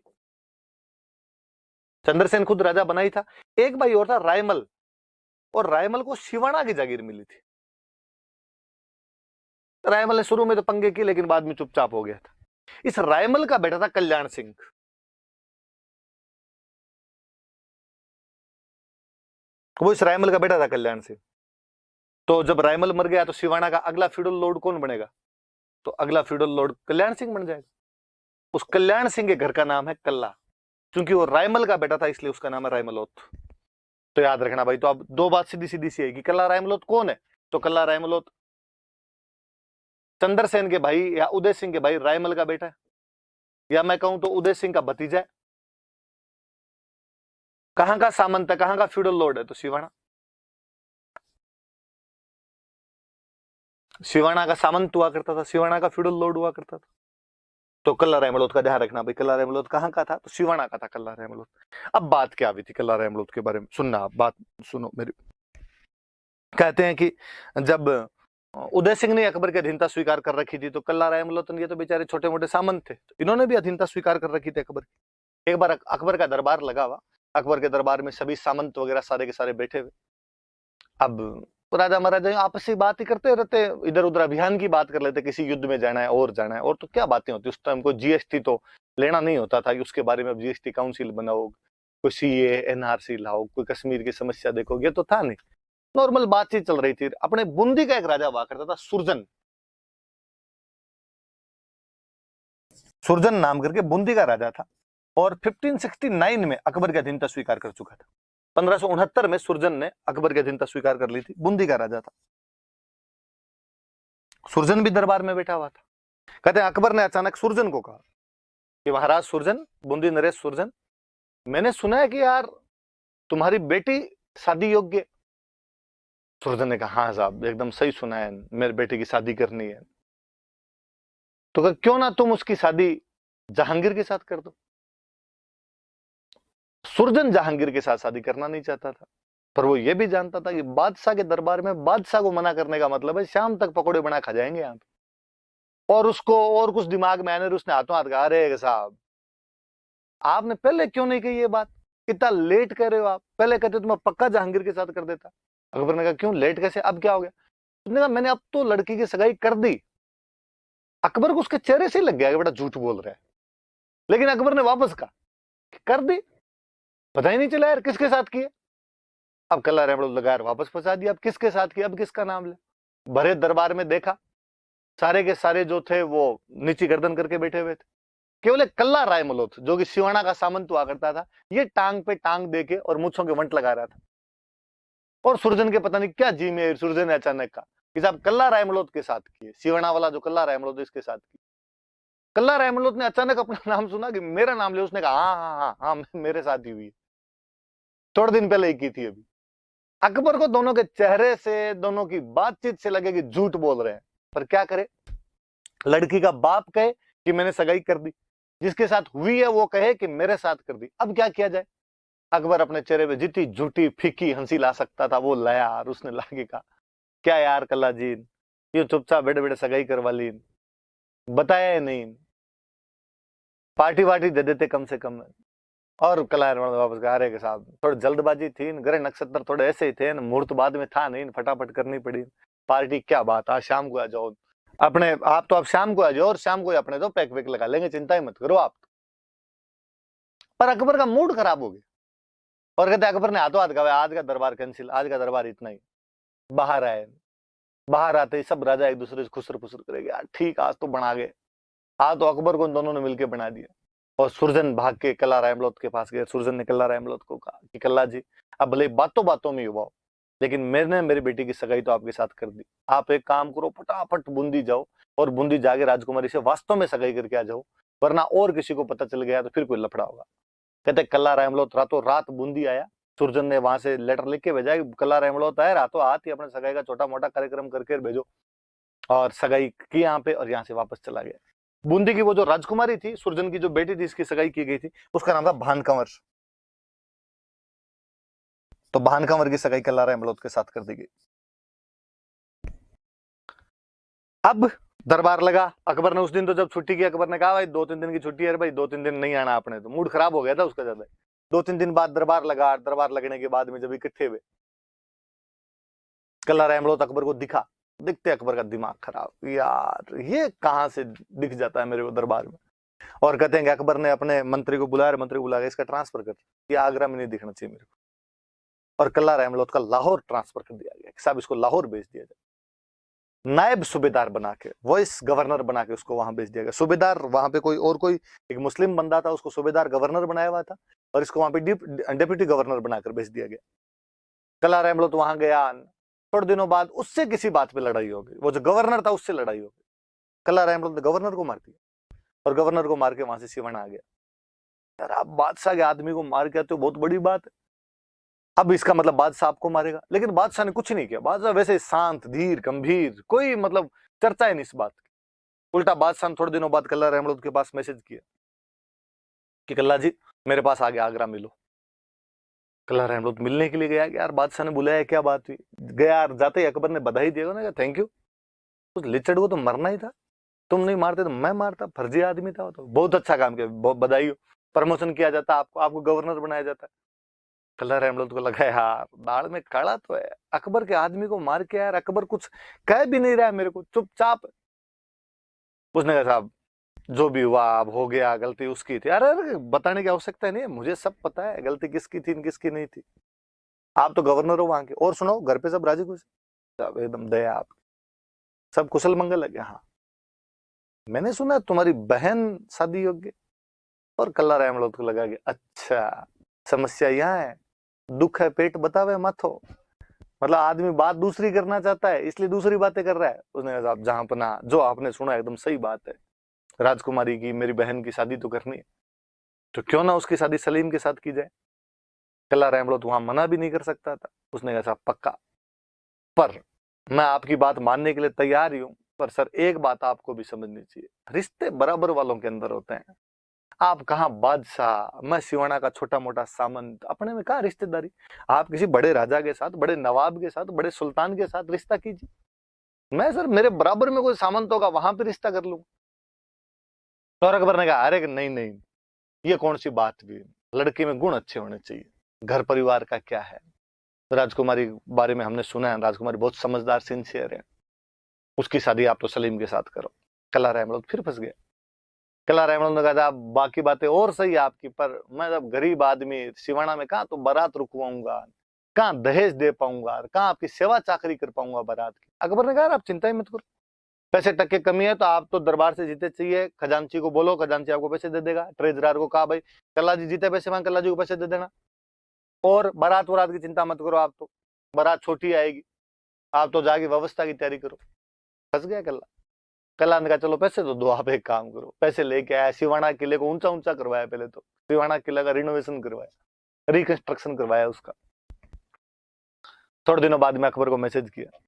A: चंद्रसेन खुद राजा बना ही था। एक भाई और था रायमल, और रायमल को शिवाणा की जागीर मिली थी। रायमल ने शुरू में तो पंगे किए लेकिन बाद में चुपचाप हो गया था। इस रायमल का बेटा था कल्याण सिंह। वो इस रायमल का बेटा था कल्याण सिंह। तो जब रायमल मर गया तो शिवाणा का अगला फ्यूडल लॉर्ड कौन बनेगा? तो अगला फ्यूडल लॉर्ड कल्याण सिंह बन जाएगा। उस कल्याण सिंह के घर का नाम है कल्ला, क्योंकि वो रायमल का बेटा था इसलिए उसका नाम है रायमलोथ। तो याद रखना भाई। तो अब 2 बात सीधी सीधी सी है कि कल्ला रायमलोथ कौन है। तो कल्ला रायमलोथ चंद्रसेन के भाई या उदय सिंह के भाई रायमल का बेटा है, या मैं कहूं तो उदय सिंह का भतीजा है। कहां का सामंत है, कहां का फ्यूडल लॉर्ड है? तो शिवाणा। शिवाणा का सामंत हुआ करता था, शिवाणा का फ्यूडल लॉर्ड हुआ करता था। तो कल्ला रायमलोथ का ध्यान रखना भाई। कल्ला रायमलोथ कहां का था? तो शिवाणा का था कल्ला रायमलोथ। अब बात क्या हुई थी कल्ला रायमलोथ के बारे में, सुनना आप, बात सुनो मेरी। कहते हैं कि जब उदय सिंह ने अकबर की अधीनता स्वीकार कर रखी थी तो कल्ला रायमलोथ ये तो बेचारे छोटे मोटे सामंत थे, तो इन्होंने भी अधीनता स्वीकार कर रखी थी अकबर की। एक बार अकबर का दरबार लगा हुआ, अकबर के दरबार में सभी सामंत वगैरह सारे के सारे बैठे हुए। अब राजा महाराजा आपस में बात ही करते रहते, इधर उधर अभियान की बात कर लेते, किसी युद्ध में जाना है और जाना है, और तो क्या बातें होती। उस टाइम को जीएसटी तो लेना नहीं होता था कि उसके बारे में जीएसटी काउंसिल बनाओ, कोई सीए एनआरसी लाओ, कोई कश्मीर की समस्या देखो, ये तो था नहीं। नॉर्मल बातचीत चल रही थी। अपने बूंदी का एक राजा हुआ करता था सुरजन, सुरजन नाम करके बूंदी का राजा था, और 1569 में अकबर की अधीनता स्वीकार कर चुका था। 1569 में सुरजन ने अकबर की अधीनता स्वीकार कर ली थी, बूंदी का राजा था। सुरजन भी दरबार में बैठा हुआ था। कहते हैं अकबर ने अचानक सुरजन को कहा कि महाराज सुरजन, बूंदी नरेश सुरजन, मैंने सुना है कि यार तुम्हारी बेटी शादी योग्य। सुरजन ने कहा हाँ साहब एकदम सही सुना है, मेरे बेटे की शादी करनी है। तो कहा क्यों ना तुम उसकी शादी जहांगीर के साथ कर दो। सुरजन जहांगीर के साथ शादी करना नहीं चाहता था, पर वो ये भी जानता था कि बादशाह के दरबार में बादशाह को मना करने का मतलब है शाम तक पकोड़े बना खा जाएंगे यहाँ पे। और उसको और कुछ दिमाग में आने, उसने हाथों हाथ कहा अरे साहब आपने पहले क्यों नहीं कही ये बात, इतना लेट कर रहे हो आप, पहले कहते तो मैं पक्का जहांगीर के साथ कर देता। अकबर ने कहा क्यों लेट कैसे, अब क्या हो गया? उसने कहा मैंने अब तो लड़की की सगाई कर दी। अकबर को उसके चेहरे से लग गया कि बेटा झूठ बोल रहा है, लेकिन अकबर ने वापस कहा कर दी, पता ही नहीं चला यार किसके साथ किया। अब कल्ला रेमड़ो लगा यार वापस फंसा दिया, अब किसके साथ किया, अब किसका नाम ले। भरे दरबार में देखा, सारे के सारे जो थे वो नीची गर्दन करके बैठे हुए थे। केवल एक कल्ला रायमलोथ जो कि सिवाना का सामंत हुआ करता था, ये टांग पे टांग देके और मूंछों के वंट लगा रहा था। और सुरजन के पता नहीं क्या जी में सुरजन ने अचानक कहा कि साहब कल्ला रायमलोथ के साथ किए, सिवाना वाला जो कल्ला रायमलोथ इसके साथ किए। कल्ला रायमलोथ ने अचानक अपना नाम सुना कि मेरा नाम ले, उसने कहा हाँ हाँ हाँ हाँ मेरे साथ ही हुई, थोड़े दिन पहले ही की थी अभी। अकबर को दोनों के चेहरे से, दोनों की बातचीत से लगे कि झूठ बोल रहे हैं, पर क्या करे, लड़की का बाप कहे कि मैंने सगाई कर दी, जिसके साथ हुई है वो कहे कि मेरे साथ कर दी, अब क्या किया जाए। अकबर अपने चेहरे पे जितनी झूठी फीकी हंसी ला सकता था वो लाया, और उसने लाके कहा क्या यार कल्ला जी, ये चुपचाप बेटे बेटे सगाई करवा ली, बताया नहीं, पार्टी वार्टी दे देते कम से कम। और कलायर वापस कहा अरे के साहब थोड़ी जल्दबाजी थी, ग्रह नक्षत्र थोड़े ऐसे ही थे, मुहूर्त बाद में था नहीं, फटाफट करनी पड़ी। पार्टी क्या बात, आज शाम को आ जाओ अपने आप, तो आप शाम को आ जाओ और शाम को ही अपने तो पैक वैक लगा लेंगे, चिंता ही मत करो आप। पर अकबर का मूड खराब हो गया और कहते अकबर ने हाथों हाथ कहा आज का दरबार कैंसिल, आज का दरबार इतना ही। बाहर आए, बाहर आते ही सब राजा एक दूसरे से खुसर फुसर करेंगे, यार ठीक आज तो बना गए। हाँ तो अकबर को दोनों ने मिलकर बना दिया। और सुरजन भाग के कल्ला रायमलोथ के पास गए। सुरजन ने कल्ला रायमलोथ को कहा कि कल्ला जी अब भले बातों बातों में युवा हो, लेकिन मैंने मेरी बेटी की सगाई तो आपके साथ कर दी, आप एक काम करो फटाफट बूंदी जाओ और बूंदी जाके राजकुमारी से वास्तव में सगाई करके आ जाओ, वरना और किसी को पता चल गया तो फिर कोई लफड़ा होगा। कहते कल्ला रायमलोथ रातों रात बूंदी आया। सुरजन ने वहां से लेटर लिख के भेजा, कल्ला रायमलोथ आया रातों हाथ ही अपने सगाई का छोटा मोटा कार्यक्रम करके भेजो, और सगाई की यहाँ पे, और यहाँ से वापस चला गया। बूंदी की वो जो राजकुमारी थी, सुरजन की जो बेटी थी, इसकी सगाई की गई थी, उसका नाम था भानकंवर। तो भानकंवर की सगाई कल्ला रायमलोथ के साथ कर दी गई। अब दरबार लगा। अकबर ने उस दिन तो जब छुट्टी की, अकबर ने कहा भाई 2-3 दिन की छुट्टी है भाई, 2-3 दिन नहीं आना आपने, तो मूड खराब हो गया था उसका ज्यादा। 2-3 दिन बाद दरबार लगा। दरबार लगने के बाद में जब इकट्ठे हुए, कल्ला रायमलोथ अकबर को दिखा, दिखते अकबर का दिमाग खराब, यार ये कहां से दिख जाता है मेरे को दरबार में। और कहते हैं कि अकबर ने अपने मंत्री को बुलाया, मंत्री को बुलाया इसका ट्रांसफर कर, ये आगरा में नहीं दिखना चाहिए मेरे को। और कल्ला रायमलोथ का लाहौर ट्रांसफर कर दिया गया, साहब इसको लाहौर भेज दिया जाए, नायब सूबेदार बना के, वॉइस गवर्नर बना के उसको वहां भेज दिया गया। सूबेदार वहां पे कोई और कोई एक मुस्लिम बंदा था, उसको सूबेदार गवर्नर बनाया हुआ था, और इसको वहां पे डिप्टी गवर्नर बनाकर भेज दिया गया। कल्ला रायमलोथ वहां गया, थोड़े दिनों बाद उससे किसी बात पे लड़ाई हो गई, वो जो गवर्नर था उससे लड़ाई हो गई। कल्ला रायमलोथ ने गवर्नर को मार दिया, और गवर्नर को मार के वहां से सिवाना आ गया। यार आप बादशाह के आदमी को मार के आते हो, बहुत बड़ी बात है। अब इसका मतलब बादशाह आपको मारेगा, लेकिन बादशाह ने कुछ नहीं किया। बादशाह वैसे शांत धीर गंभीर, कोई मतलब चर्चा है नहीं इस बात की। उल्टा बादशाह ने थोड़े दिनों बाद कल्ला रायमलोथ के पास मैसेज किया कि कल्ला जी मेरे पास आ गया, आगरा मिलो। कल्ला रायमलोथ मिलने के लिए गया कि यार बादशाह ने बुलाया, क्या बात हुई। गया, यार जाते ही अकबर ने बधाई दिया ना, थैंक यू, उस लिचड़ को तो मरना ही था, तुम नहीं मारते तो मैं मारता, फर्जी आदमी था वो, तो बहुत अच्छा काम किया, बहुत बधाई हो, प्रमोशन किया जाता आपको, आपको गवर्नर बनाया जाता। कल्ला रायमलोथ को लगा यार दाल में काला तो है, अकबर के आदमी को मार के यार अकबर कुछ कह भी नहीं रहा है मेरे को, चुपचाप। उसने कहा साहब जो भी हुआ अब हो गया, गलती उसकी थी। अरे बताने की आवश्यकता नहीं है, मुझे सब पता है गलती किसकी थी किसकी नहीं थी, आप तो गवर्नर हो वहां के। और सुनो घर पे सब राजी खुश, सब एकदम दया, आप सब कुशल मंगल लगे। हाँ मैंने सुना तुम्हारी बहन शादी योग्य। और कल्ला रायमलोथ को लगा कि अच्छा समस्या यहाँ है, दुख है पेट बतावे माथो, मतलब आदमी बात दूसरी करना चाहता है इसलिए दूसरी बातें कर रहा है। उसने कहा साहब जहां पना जो आपने सुना एकदम सही बात है, राजकुमारी की मेरी बहन की शादी तो करनी है, तो क्यों ना उसकी शादी सलीम के साथ की जाए। कल्ला रायमलोथ वहां मना भी नहीं कर सकता था। उसने कहा साहब पक्का, पर मैं आपकी बात मानने के लिए तैयार ही हूं, पर सर एक बात आपको भी समझनी चाहिए, रिश्ते बराबर वालों के अंदर होते हैं। आप कहाँ बादशाह, मैं सिवाना का छोटा मोटा सामंत, अपने में कहा रिश्तेदारी। आप किसी बड़े राजा के साथ, बड़े नवाब के साथ, बड़े सुल्तान के साथ रिश्ता कीजिए। मैं सर मेरे बराबर में कोई सामंत होगा वहां पे रिश्ता कर लूंगा। और अकबर ने कहा अरे नहीं नहीं, ये कौन सी बात भी, लड़के में गुण अच्छे होने चाहिए, घर परिवार का क्या है। राजकुमारी बारे में हमने सुना है, राजकुमारी बहुत समझदार सिंसियर है, उसकी शादी आप तो सलीम के साथ करो। कल्ला रहमत फिर फंस गया। कल्ला रहमत ने कहा था बाकी बातें और सही है आपकी, पर मैं जब गरीब आदमी सिवाना में कहाँ तो बारात रुकवाऊंगा, कहाँ दहेज दे पाऊंगा, कहाँ आपकी सेवा चाकरी कर पाऊंगा बारात की। अकबर ने कहा आप चिंता ही मत करो, पैसे टक्के कमी है तो आप तो दरबार से जीते चाहिए, खजांची को बोलो, खजांची आपको पैसे दे देगा। ट्रेजरार को कहा भाई कल्ला जी जीते पैसे मांग, कल्ला जी को पैसे दे देना, और बारात वरात की चिंता मत करो, आप तो बारात छोटी आएगी, आप तो जाके व्यवस्था की तैयारी करो। फंस गया कल्ला। कल्ला ने कहा चलो पैसे तो दो, आप एक काम करो, पैसे लेके आया, सिवाना किले को ऊंचा ऊंचा करवाया, पहले तो सिवाना किला का रिनोवेशन करवाया, रिकंस्ट्रक्शन करवाया उसका। थोड़े दिनों बाद में अकबर को मैसेज किया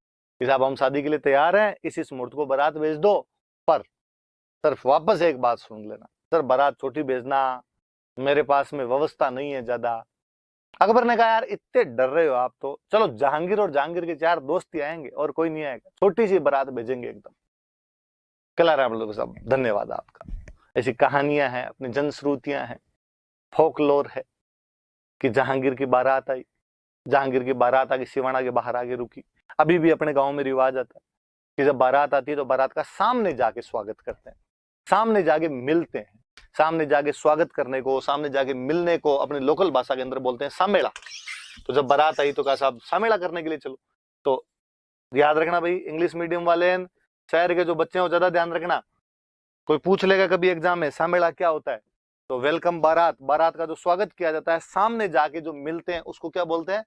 A: कि साहब हम शादी के लिए तैयार हैं, इस मुहूर्त को बारात भेज दो, पर सिर्फ वापस एक बात सुन लेना, सर बारात छोटी भेजना, मेरे पास में व्यवस्था नहीं है ज्यादा। अकबर ने कहा यार इतने डर रहे हो आप तो चलो जहांगीर और जहांगीर के 4 दोस्त ही आएंगे और कोई नहीं आएगा, छोटी सी बारात भेजेंगे एकदम। कल्ला रहमत साहब धन्यवाद आपका। ऐसी कहानियां हैं, अपनी जनश्रुतियां हैं, फोकलोर है कि जहांगीर की बारात आई, जहांगीर की बारात आके सिवाना के बाहर आगे रुकी। अभी भी अपने गांव में रिवाज आता है कि जब बारात आती है तो बारात का सामने जाके स्वागत करते हैं, सामने जाके मिलते हैं, सामने जाके स्वागत करने को, सामने जाके मिलने को अपनी लोकल भाषा के अंदर बोलते हैं सामेड़ा। तो जब बारात आई तो कहा साहब सामेड़ा करने के लिए चलो। तो याद रखना भाई, इंग्लिश मीडियम वाले शहर के जो बच्चे हैं ज्यादा ध्यान रखना, कोई पूछ लेगा कभी एग्जाम में सामेड़ा क्या होता है, तो वेलकम बारात, बारात का जो स्वागत किया जाता है सामने जाके जो मिलते हैं उसको क्या बोलते हैं,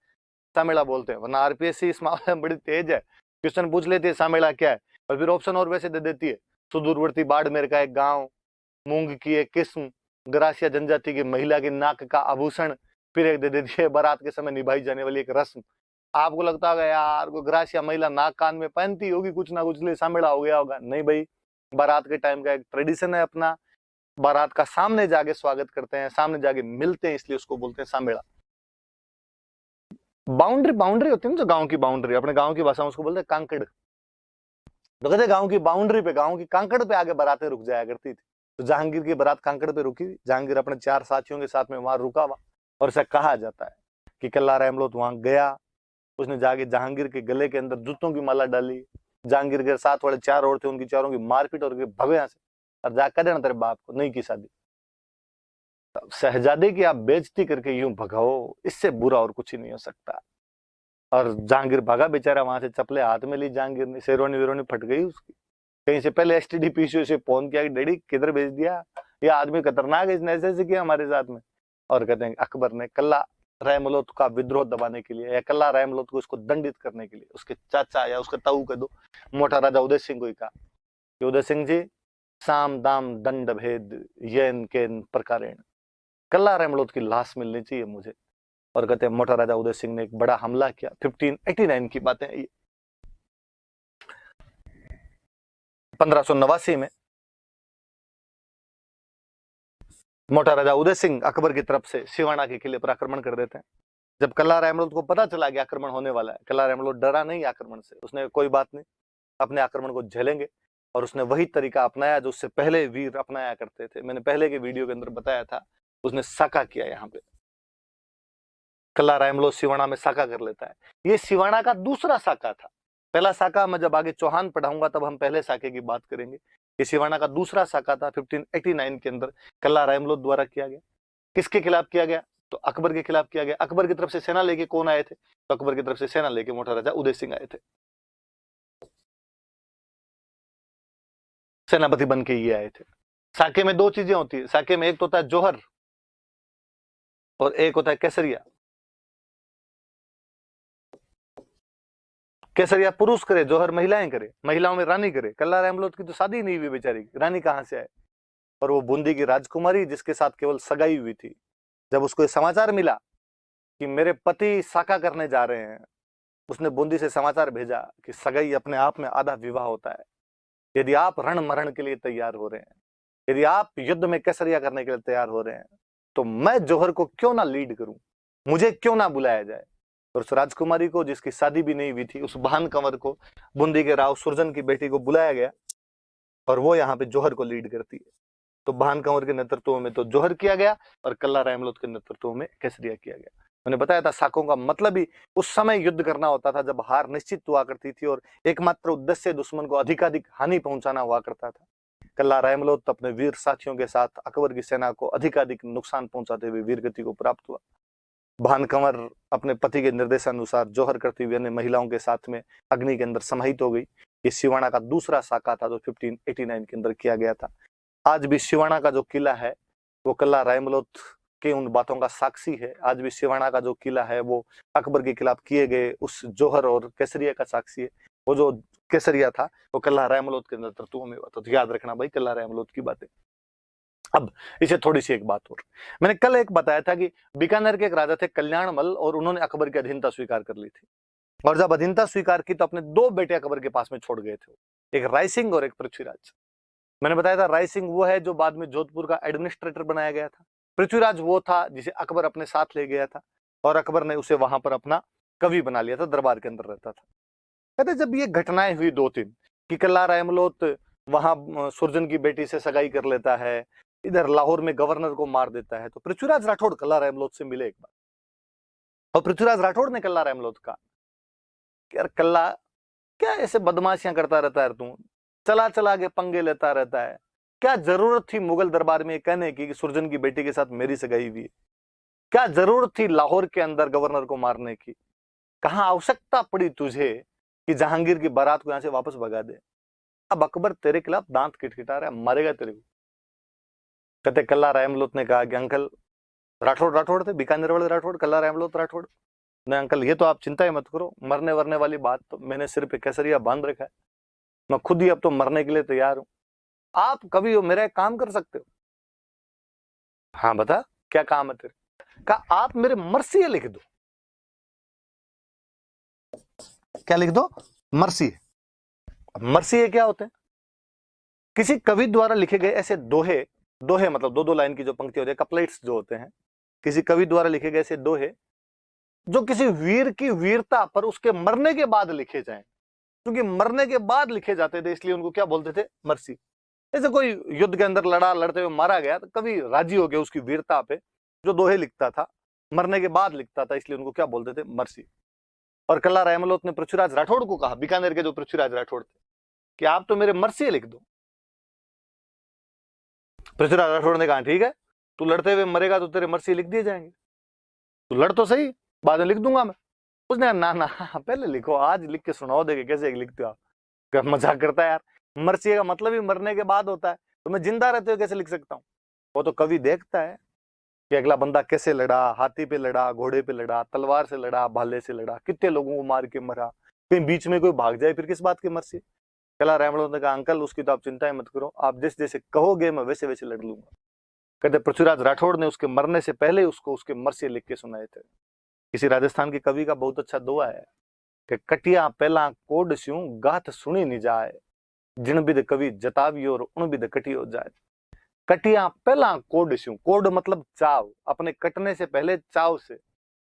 A: सामेड़ा बोलते हैं। वरना आरपीएससी इस मामले में बड़ी तेज है, क्वेश्चन पूछ लेती है सामेड़ा क्या है, और फिर ऑप्शन और वैसे दे देती है, सुदूरवर्ती बाड़मेर का एक गांव, मूंग की एक किस्म, ग्रासिया जनजाति की महिला की नाक का आभूषण, फिर एक दे देती है बारात के समय निभाई जाने वाली एक रस्म। आपको लगता होगा यार को ग्रासिया महिला नाक कान में पहनती होगी कुछ ना कुछ, लिए सामेड़ा हो गया होगा, नहीं भाई, बारात के टाइम का एक ट्रेडिशन है अपना, बारात का सामने जाके स्वागत करते हैं, सामने जाके मिलते हैं, इसलिए उसको बोलते हैं सामेड़ा। बाउंड्री बाउंड्री होती है ना जो गांव की बाउंड्री, अपने गांव की भाषा में उसको बोलते हैं कांकड़। तो कहते गांव की बाउंड्री पे, गांव की कांकड़ पे आगे बारातें रुक जाया करती थी। तो जहांगीर की बारात कांकड़ पे रुकी, जहांगीर अपने 4 साथियों के साथ में वहां रुका हुआ, और ऐसा कहा जाता है कि कल्ला रहमत वहां गया, उसने जाके जहांगीर के गले के अंदर जूतों की माला डाली, जहांगीर के साथ वाले 4 और थे उनकी चारों की मारपीट और भगे यहाँ से, और जाकर देना तेरे बाप को नहीं की शादी। शहजादे की आप बेइज्जती करके यूं भगाओ, इससे बुरा और कुछ ही नहीं हो सकता। और जहांगीर भागा बेचारा वहां से, चप्पलें हाथ में ली जहांगीर ने, शेरवानी वेरवानी फट गई उसकी। कहीं से पहले एसटीडी पीसीओ से फोन किया कि डैडी किधर भेज दिया, ये आदमी खतरनाक है, इसने ऐसे किया हमारे साथ में। और कहते हैं अकबर ने कल्ला रहमत का विद्रोह दबाने के लिए, या कल्ला रहमत को उसको दंडित करने के लिए उसके चाचा या उसके ताऊ के दो मोटा राजा उदय सिंह को ही कहा कि उदय सिंह जी साम दाम दंड भेद येन केन प्रकारेण, कल्ला रहमत की लाश मिलनी चाहिए मुझे। और कहते हैं मोटा राजा उदय सिंह ने एक बड़ा हमला किया, 1589 की बातें ये। 1589 में मोटा राजा उदय सिंह अकबर की तरफ से सिवाना के किले पर आक्रमण कर देते हैं। जब कल्ला रहमत को पता चला कि आक्रमण होने वाला है, कल्ला रहमत डरा नहीं आक्रमण से, उसने कोई बात नहीं, अपने आक्रमण को झेलेंगे, और उसने वही तरीका अपनाया जो उससे पहले वीर अपनाया करते थे। मैंने पहले के वीडियो के अंदर बताया था, उसने साका किया। यहाँ पे कल्ला रहमत सिवाना में साका कर लेता है। ये सिवाना का दूसरा साका था, पहला साका मैं जब आगे चौहान पढ़ाऊंगा तब हम पहले साके की बात करेंगे। ये सिवाना का दूसरा साका था, 1589 के अंदर कल्ला रहमत द्वारा किया गया। किसके खिलाफ किया गया, तो अकबर के खिलाफ किया गया। अकबर की तरफ से सेना लेके कौन आए थे, तो अकबर की तरफ से सेना लेके मोटा राजा उदय सिंह आए थे, सेनापति बन के ये आए थे। साके में 2 चीजें होती है, साके में एक तो होता है जोहर और एक होता है केसरिया। केसरिया पुरुष करे, जोहर महिलाएं करे, महिलाओं में रानी करे। कल्ला रहमत की तो शादी नहीं हुई बेचारी, रानी कहां से आए। और वो बूंदी की राजकुमारी जिसके साथ केवल सगाई हुई थी, जब उसको समाचार मिला कि मेरे पति साका करने जा रहे हैं, उसने बूंदी से समाचार भेजा कि सगाई अपने आप में आधा विवाह होता है। यदि आप रण मरण के लिए तैयार हो रहे हैं, यदि आप युद्ध में केसरिया करने के लिए तैयार हो रहे हैं, तो मैं जोहर को क्यों ना लीड करूं, मुझे क्यों ना बुलाया जाए। और उस राजकुमारी को जिसकी शादी भी नहीं हुई थी, उस भान कंवर को, बूंदी के राव सुरजन की बेटी को बुलाया गया, और वो यहाँ पे जोहर को लीड करती है। तो भान कंवर के नेतृत्व में तो जोहर किया गया, और कल्ला रहमत के नेतृत्व में केसरिया किया गया। मैंने बताया था साकों का मतलब ही उस समय युद्ध करना होता था जब हार निश्चित हुआ करती थी और एकमात्र उद्देश्य दुश्मन को अधिकाधिक हानि पहुंचाना हुआ करता था। कल्ला रायमलोत अपने वीर साथियों के साथ अकबर की सेना को अधिकाधिक नुकसान पहुंचाते हुए वीरगति को प्राप्त हुआ। भान कंवर अपने पति के निर्देशानुसार जौहर करती हुई अन्य महिलाओं के साथ में अग्नि के अंदर समाहित हो गई। ये सिवाना का दूसरा साका था जो 1589 के अंदर किया गया था। आज भी सिवाना का जो किला है वो कल्ला रायमलोत के उन बातों का साक्षी है। आज भी सिवाना का जो किला है वो अकबर के खिलाफ किए गए उस जौहर और केसरिया का साक्षी है। वो जो केसरिया था वो कल्ला रायमलोत के नेतृत्व में हुआ था। तो याद रखना भाई कल्ला रायमलोत की बातें। अब इसे थोड़ी सी एक बात और, मैंने कल एक बताया था कि बीकानेर के एक राजा थे कल्याणमल और उन्होंने अकबर की अधीनता स्वीकार कर ली थी। और जब अधीनता स्वीकार की तो अपने दो बेटे अकबर के पास में छोड़ गए थे, एक राय सिंह और एक पृथ्वीराज। मैंने बताया था राय सिंह वो है जो बाद में जोधपुर का एडमिनिस्ट्रेटर बनाया गया था। पृथ्वीराज वो था जिसे अकबर अपने साथ ले गया था और अकबर ने उसे वहां पर अपना कवि बना लिया था, दरबार के अंदर रहता था। कहते जब ये घटनाएं हुई दो तीन कि कल्ला रायमलोत वहां सुरजन की बेटी से सगाई कर लेता है, इधर लाहौर में गवर्नर को मार देता है, तो पृथ्वीराज राठौड़ कल्ला रायमलोत से मिले एक बार। और पृथ्वीराज राठौड़ ने कल्ला रायमलोत कहा यार कल्ला क्या ऐसे बदमाशियां करता रहता है, तू चला चला के पंगे लेता रहता है, क्या जरूरत थी मुगल दरबार में कहने की कि सुरजन की बेटी के साथ मेरी सगाई हुई है? क्या जरूरत थी लाहौर के अंदर गवर्नर को मारने की? कहां आवश्यकता पड़ी तुझे कि जहांगीर की बारात को यहां से वापस भगा दे? अब अकबर तेरे खिलाफ दांत खिटखिटा रहा है, मारेगा तेरे को। कहते कल्ला रायमलोत ने कहा कि अंकल, राठौड़ राठौड़ थे, बीकानेर वाले राठौड़, कल्ला रायमलोत राठौड़ ने, अंकल ये तो आप चिंता ही मत करो, मरने वरने वाली बात तो मैंने सिर पे केसरिया बांध रखा है, मैं खुद ही अब तो मरने के लिए तैयार हूं। आप कभी हो मेरा एक काम कर सकते हो? हाँ बता क्या काम है तेरे? कहा आप मेरे मर्सी लिख दो। क्या लिख दो? मर्सी। मर्सी क्या होते हैं? किसी कवि द्वारा लिखे गए ऐसे दोहे, दोहे मतलब दो दो लाइन की जो पंक्ति होती है, कपलेट्स जो होते हैं, किसी कवि द्वारा लिखे गए ऐसे दोहे जो किसी वीर की वीरता पर उसके मरने के बाद लिखे जाएं। क्योंकि मरने के बाद लिखे जाते थे इसलिए उनको क्या बोलते थे? मर्सी। जैसे कोई युद्ध के अंदर लड़ा, लड़ते हुए मारा गया तो कभी राजी हो गया उसकी वीरता पे, जो दोहे लिखता था मरने के बाद लिखता था, इसलिए उनको क्या बोलते थे? मर्सी। और कल्ला रायमलोत ने पृथ्वीराज राठौड़ को कहा, बीकानेर के जो पृथ्वीराज राठौड़ थे, कि आप तो मेरे मर्सी लिख दो। पृथ्वीराज राठौड़ ने कहा ठीक है, तू लड़ते हुए मरेगा तो तेरे मर्सी लिख दिए जाएंगे, तू लड़ तो सही, बाद में लिख दूंगा मैं। उसने कहा ना ना पहले लिखो, आज लिख के सुनाओ, देखे कैसे लिखते हो आप। क्या मजाक करता है यार, मर्सी का मतलब ही मरने के बाद होता है, तो मैं जिंदा रहते हुए कैसे लिख सकता हूँ? वो तो कवि देखता है कि अगला बंदा कैसे लड़ा, हाथी पे लड़ा, घोड़े पे लड़ा, तलवार से लड़ा, भाले से लड़ा, कितने लोगों को मार के मरा, कहीं बीच में कोई भाग जाए फिर किस बात की मर्सी? कल्ला रायमलोत ने कहा अंकल उसकी तो आप चिंता ही मत करो, आप जैसे जैसे कहोगे मैं वैसे वैसे लड़ लूंगा। कहते पृथ्वीराज राठौड़ ने उसके मरने से पहले उसको उसके मर्सी लिख के सुनाए थे। किसी राजस्थान के कवि का बहुत अच्छा दोहा है कि कटिया पहला कोड स्यूं गाथ सुनी नहीं जाए, जिन बिद कवि जतावी और उन बिद कटी हो जाए। कटिया पहला कोड स्यूं, कोड मतलब चाव, अपने कटने से पहले चाव से,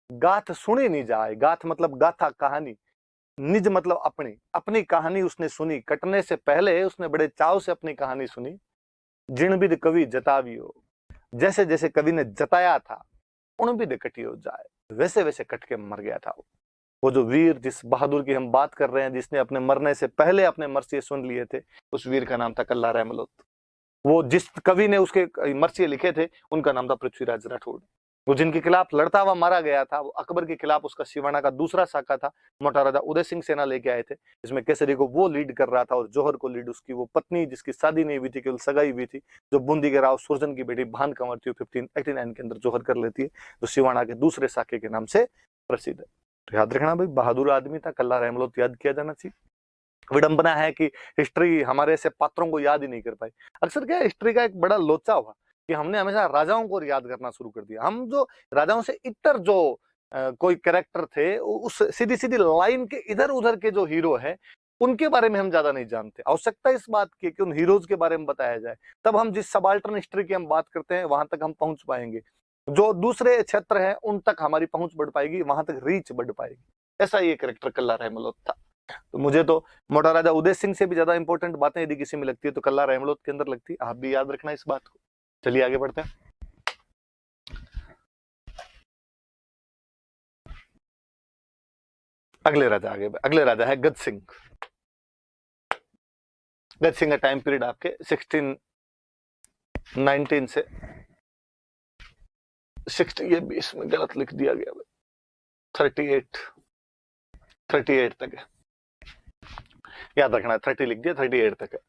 A: गाथ सुनी नहीं जाए, गाथ मतलब गाथा कहानी, निज मतलब अपनी, अपनी कहानी उसने सुनी, कटने से पहले उसने बड़े चाव से अपनी कहानी सुनी। जिन बिद कवि जतावी हो, जैसे जैसे कवि ने जताया था, उन बिद कटी हो जाए, वैसे वैसे कट के मर गया था वो जो वीर, जिस बहादुर की हम बात कर रहे हैं, जिसने अपने मरने से पहले अपने मर्सिये सुन लिए थे, उस वीर का नाम था कल्ला रायमलोत। वो जिस कवि ने उसके मर्सिये लिखे थे उनका नाम था पृथ्वीराज राठौड़। वो जिनके खिलाफ लड़ता हुआ मारा गया था, वो अकबर के खिलाफ उसका सिवाना का दूसरा साका था, मोटा राजा उदय सिंह सेना लेके आए थे, जिसमें केसरी को वो लीड कर रहा था और जौहर को लीड उसकी वो पत्नी, जिसकी शादी नहीं हुई थी, केवल सगाई हुई थी, जो बूंदी के राव सुरजन की बेटी भान कंवर थी, 1589 के अंदर जौहर कर लेती है, जो सिवाना के दूसरे साके के नाम से प्रसिद्ध है। तो याद रखना भाई, बहादुर आदमी था कल्ला रायमलोत, याद किया जाना चाहिए। विडंबना है कि हिस्ट्री हमारे ऐसे पात्रों को याद ही नहीं कर पाई। अक्सर क्या हिस्ट्री का एक बड़ा लोचा हुआ कि हमने हमेशा राजाओं को याद करना शुरू कर दिया। हम जो राजाओं से इतर जो कोई कैरेक्टर थे, उस सीधी सीधी लाइन के इधर उधर के जो हीरो है उनके बारे में हम ज्यादा नहीं जानते। आवश्यकता इस बात की कि उन हीरोज के बारे में बताया जाए, तब हम जिस सबाल्टर्न हिस्ट्री की हम बात करते हैं वहां तक हम पहुंच पाएंगे, जो दूसरे क्षेत्र हैं उन तक हमारी पहुंच बढ़ पाएगी, वहां तक रीच बढ़ पाएगी। ऐसा ये कैरेक्टर कल्ला रहमतुल्लाह था। तो मुझे तो मोटा राजा उदय सिंह से भी ज्यादा इंपॉर्टेंट बातें यदि किसी में लगती है तो कल्ला रहमतुल्लाह के अंदर लगती है। आप भी याद रखना इस बात को। चलिए आगे बढ़ते हैं। अगले राजा आगे, अगले राजा है गज सिंह। गज सिंह का टाइम पीरियड आपके 1619 से 60, ये भी इसमें गलत लिख दिया गया, 38 तक है, याद रखना, 30 लिख दिया, 38 तक है।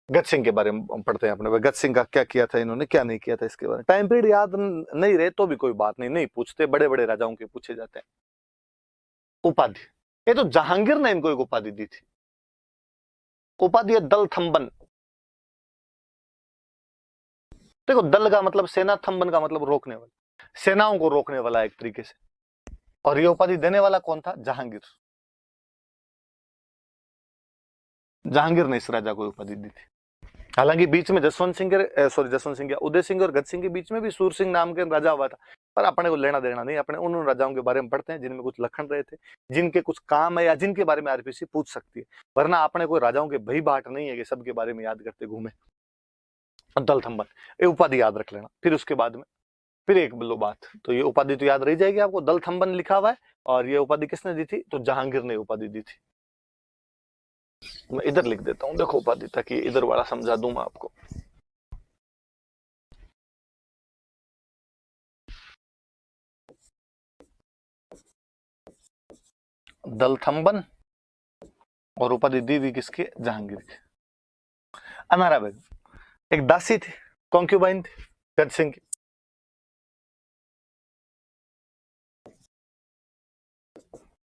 A: गज सिंह के बारे में हम पढ़ते हैं अपने, गज सिंह का क्या किया था इन्होंने, क्या नहीं किया था, इसके बारे में टाइम पीरियड याद नहीं रहे तो भी कोई बात नहीं, नहीं पूछते, बड़े बड़े राजाओं के पूछे जाते हैं। उपाधि, ये तो जहांगीर ने इनको एक उपाधि दी थी, उपाधि है दल थंबन। देखो, दल का मतलब सेना, थंबन का मतलब रोकने वाला, सेनाओं को रोकने वाला एक तरीके से। और ये उपाधि देने वाला कौन था? जहांगीर। जहांगीर ने इस राजा को उपाधि दी थी। हालांकि बीच में जसवंत सिंह के उदय सिंह और गज सिंह के बीच में भी सूर सिंह नाम के राजा हुआ था, पर अपने को लेना देना नहीं, अपने उन राजाओं के बारे में पढ़ते हैं जिनमें कुछ लखन रहे थे, जिनके कुछ काम है या जिनके बारे में आरपीसी पूछ सकती है, वरना अपने कोई राजाओं के भई बाट नहीं है कि सबके बारे में याद करते घूमे। दल थंबन, ये उपाधि याद रख लेना। फिर उसके बाद में फिर एक बोलो बात, तो ये उपाधि तो याद रह जाएगी आपको, दल थंबन लिखा हुआ है, और ये उपाधि किसने दी थी? तो जहांगीर ने उपाधि दी थी। मैं इधर लिख देता हूं, देखो उपाधि, ताकि इधर वाला समझा दूं मैं आपको। दल थंबन और उपाधि दी हुई किसकी? जहांगीर की। अनारा बेगम एक दासी थी, कॉन्क्यूबाइन थी गज सिंह की।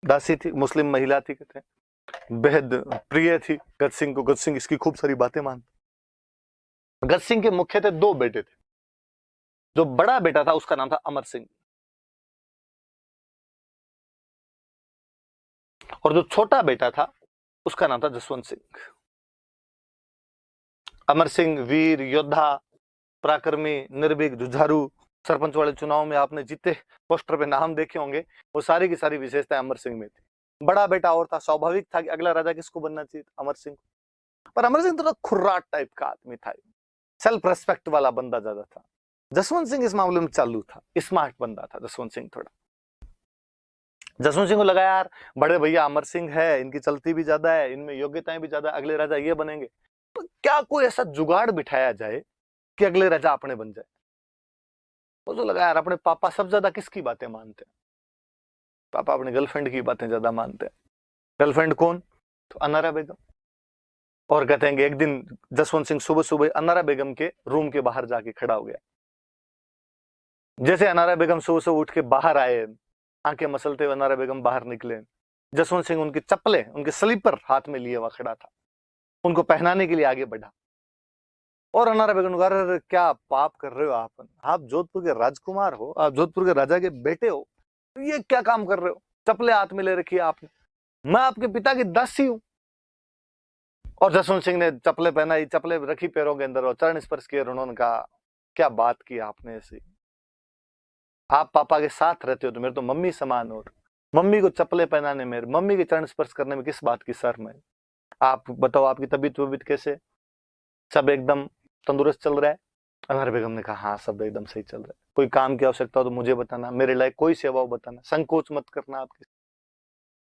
A: दासी थी, मुस्लिम महिला थी, कहते हैं बेहद प्रिय थी गज सिंह को। गज सिंह इसकी खूब सारी बातें मानते। गज सिंह के मुख्य थे 2 बेटे थे। जो बड़ा बेटा था उसका नाम था अमर सिंह, और जो छोटा बेटा था उसका नाम था जसवंत सिंह। अमर सिंह वीर योद्धा, पराक्रमी, निर्भीक, जुझारू, सरपंच वाले चुनाव में आपने जितने पोस्टर पे नाम देखे होंगे, वो सारी की सारी विशेषताएं अमर सिंह में थी। बड़ा बेटा और था, स्वाभाविक था कि अगला राजा किसको बनना चाहिए? अमर सिंह। पर अमर सिंह थोड़ा खुर्राट टाइप का आदमी था, सेल्फ रेस्पेक्ट वाला बंदा ज्यादा था। जसवंत सिंह इस मामले में चालू था, स्मार्ट बंदा था जसवंत सिंह थोड़ा। जसवंत सिंह को लगा यार बड़े भैया अमर सिंह है, इनकी चलती भी ज्यादा है, इनमें योग्यताएं भी ज्यादा, अगले राजा ये बनेंगे, तो क्या कोई ऐसा जुगाड़ बिठाया जाए कि अगले राजा अपने बन जाए। वो तो लगा यार अपने पापा सब ज्यादा किसकी बातें मानते हैं? पापा अपने गर्लफ्रेंड की बातें ज्यादा मानते हैं। गर्लफ्रेंड कौन? तो अनारा बेगम। और कहते हैं कि एक दिन जसवंत सिंह सुबह सुबह अनारा बेगम के रूम के बाहर जाके खड़ा हो गया। जैसे अनारा बेगम सुबह सुबह उठ के बाहर आए, आंखें मसलते हुए अनारा बेगम बाहर निकले, जसवंत सिंह उनकी चप्पलें, उनके स्लीपर हाथ में लिए हुआ खड़ा था, उनको पहनाने के लिए आगे बढ़ा। और अनारा बेगम ने कहा, अरे क्या पाप कर रहे हो आप जोधपुर के राजकुमार हो, आप जोधपुर के राजा के बेटे हो, तो ये क्या काम कर रहे हो? चप्पलें हाथ में ले रखी है आपने, मैं आपके पिता की दासी हूं। और जसवंत सिंह ने चप्पलें पहनाई, चप्पलें रखी पैरों के अंदर और चरण स्पर्श किए। उन्होंने कहा, क्या बात की आपने ऐसी, आप पापा के साथ रहते हो तो मेरे तो मम्मी समान हो, मम्मी को चप्पलें पहनाने में, मम्मी के चरण स्पर्श करने में किस बात की शर्म है? आप बताओ आपकी तबीयत कैसे, सब एकदम तंदुरुस्त चल रहा है? अनारा बेगम ने कहा, हाँ सब एकदम सही चल रहा है, कोई काम की आवश्यकता हो तो मुझे बताना, मेरे लायक कोई सेवा हो बताना, संकोच मत करना आपकी।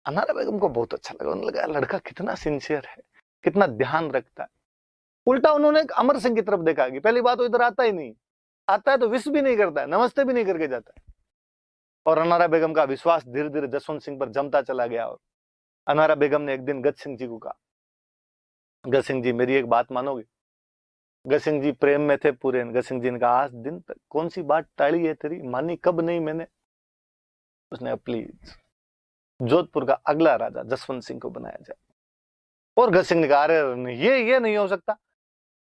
A: अनारा बेगम को बहुत अच्छा लगा, उन्होंने लगा लड़का कितना सिंसियर है, कितना ध्यान रखता है। उल्टा उन्होंने अमर सिंह की तरफ देखा कि पहली बात तो इधर आता ही नहीं, आता है तो विश भी नहीं करता है, नमस्ते भी नहीं करके जाता है। और अनारा बेगम का विश्वास धीरे धीरे जसवंत सिंह पर जमता चला गया। और अनारा बेगम ने एक दिन गज सिंह जी को कहा, गज सिंह जी मेरी एक बात मानोगे? गज सिंह जी प्रेम में थे पूरे। गज सिंह जी ने कहा, आज दिन तक कौन सी बात टाली है तेरी, मानी कब नहीं मैंने? उसने प्लीज जोधपुर का अगला राजा जसवंत सिंह को बनाया जाए। और गज सिंह ने कहा, अरे ये नहीं हो सकता,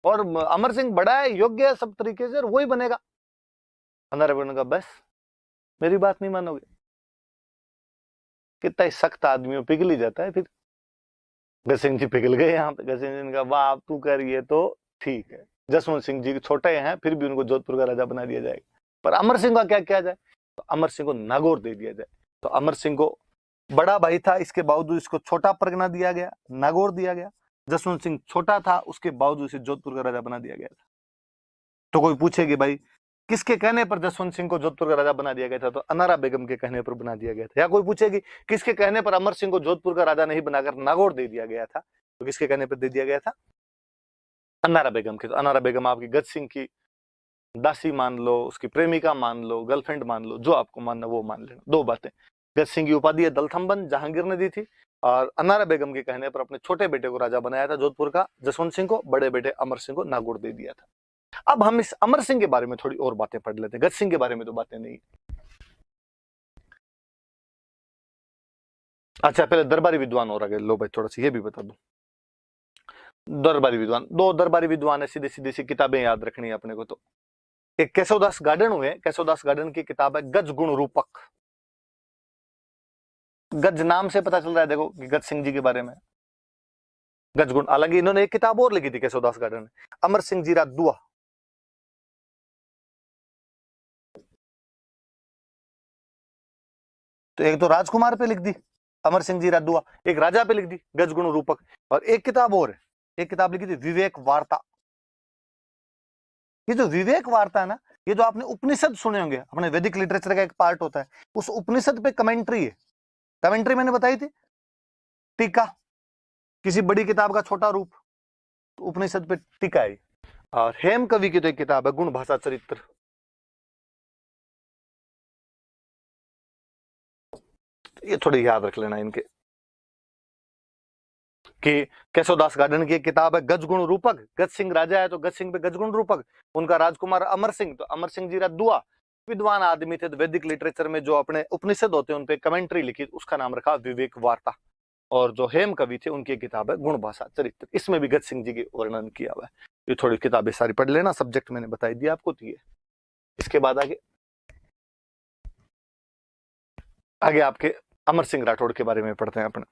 A: और अमर सिंह बड़ा है, योग्य है सब तरीके से, और वही बनेगा। अनारा बेगम ने कहा, बस मेरी बात नहीं मानोगे? कितना सख्त आदमी हो, पिघल ही जाता है फिर। गज सिंह जी पिघल गए यहाँ पे। गज सिंह जी ने कहा, वाह आप तू कर, ये तो ठीक है, जसवंत सिंह जी छोटे हैं फिर भी उनको जोधपुर का राजा बना दिया जाएगा, पर अमर सिंह का क्या किया जाए? तो अमर सिंह को नागौर दे दिया जाए। तो अमर सिंह को बड़ा भाई था, इसके बावजूद इसको छोटा परगना दिया गया, नागौर दिया गया। जसवंत सिंह छोटा था, उसके बावजूद इसे जोधपुर का राजा बना दिया गया था। तो कोई पूछे कि भाई किसके कहने पर जसवंत सिंह को जोधपुर का राजा बना दिया गया था? तो अनारा बेगम के कहने पर बना दिया गया था। या कोई पूछेगी किसके कहने पर अमर सिंह को जोधपुर का राजा नहीं बनाकर नागौर दे दिया गया था? तो किसके कहने पर दे दिया गया था? अनारा बेगम के। तो अनारा बेगम आपकी गज सिंह की दासी मान लो, उसकी प्रेमिका मान लो, गर्लफ्रेंड मान लो, जो आपको मानना वो मान लेना। दो बातें, गज सिंह की उपाधि दलथम्बन जहांगीर ने दी थी, और अनारा बेगम के कहने पर अपने छोटे बेटे को राजा बनाया था जोधपुर का जसवंत सिंह को, बड़े बेटे अमर सिंह को नागौर दे दिया था। अब हम इस अमर सिंह के बारे में थोड़ी और बातें पढ़ लेते हैं, गज सिंह के बारे में तो बातें नहीं। अच्छा, पहले दरबारी विद्वान और आगे लो भाई, थोड़ा सा ये भी बता दो। दरबारी विद्वान, दो दरबारी विद्वान है, सीधी सीधी सी किताबें याद रखनी है अपने को। तो एक केशवदास गार्डन हुए, केशवदास गार्डन की किताब है गज गुण रूपक। गज नाम से पता चल रहा है देखो कि गज सिंह जी के बारे में गज गुण। हालांकि इन्होंने एक किताब और लिखी थी केशवदास गार्डन ने, अमर सिंह जी दुआ। तो एक तो राजकुमार पे लिख दी अमर सिंह जी दुआ, एक राजा पे लिख दी गज गुण रूपक, और एक किताब और है, एक किताब लिखी थी विवेक वार्ता। ये जो विवेक वार्ता है ना, ये जो आपने उपनिषद सुने होंगे, अपने वैदिक लिटरेचर का एक पार्ट होता है, उस उपनिषद पे कमेंट्री है। कमेंट्री मैंने बताई थी, टीका, किसी बड़ी किताब का छोटा रूप, तो उपनिषद पे टीका है। और हेम कवि की तो एक किताब है गुण भाषा चरित्र। ये थोड़ी याद रख लेना इनके, कि केशवदास गार्डन की एक किताब है गज गुण रूपक, गज सिंह राजा है तो गज सिंह पे गज गुण रूपक, उनका राजकुमार अमर सिंह, तो अमर सिंह जी दुआ। विद्वान आदमी थे, तो वैदिक लिटरेचर में जो अपने उपनिषद होते हैं उन पे कमेंट्री लिखी, उसका नाम रखा विवेक वार्ता। और जो हेम कवि थे उनकी किताब है गुण भाषा चरित्र, इसमें भी गज सिंह जी के वर्णन किया हुआ है। ये थोड़ी किताबें सारी पढ़ लेना, सब्जेक्ट मैंने बताई दिया आपको। तो ये इसके बाद आगे आपके अमर सिंह राठौड़ के बारे में पढ़ते हैं अपने।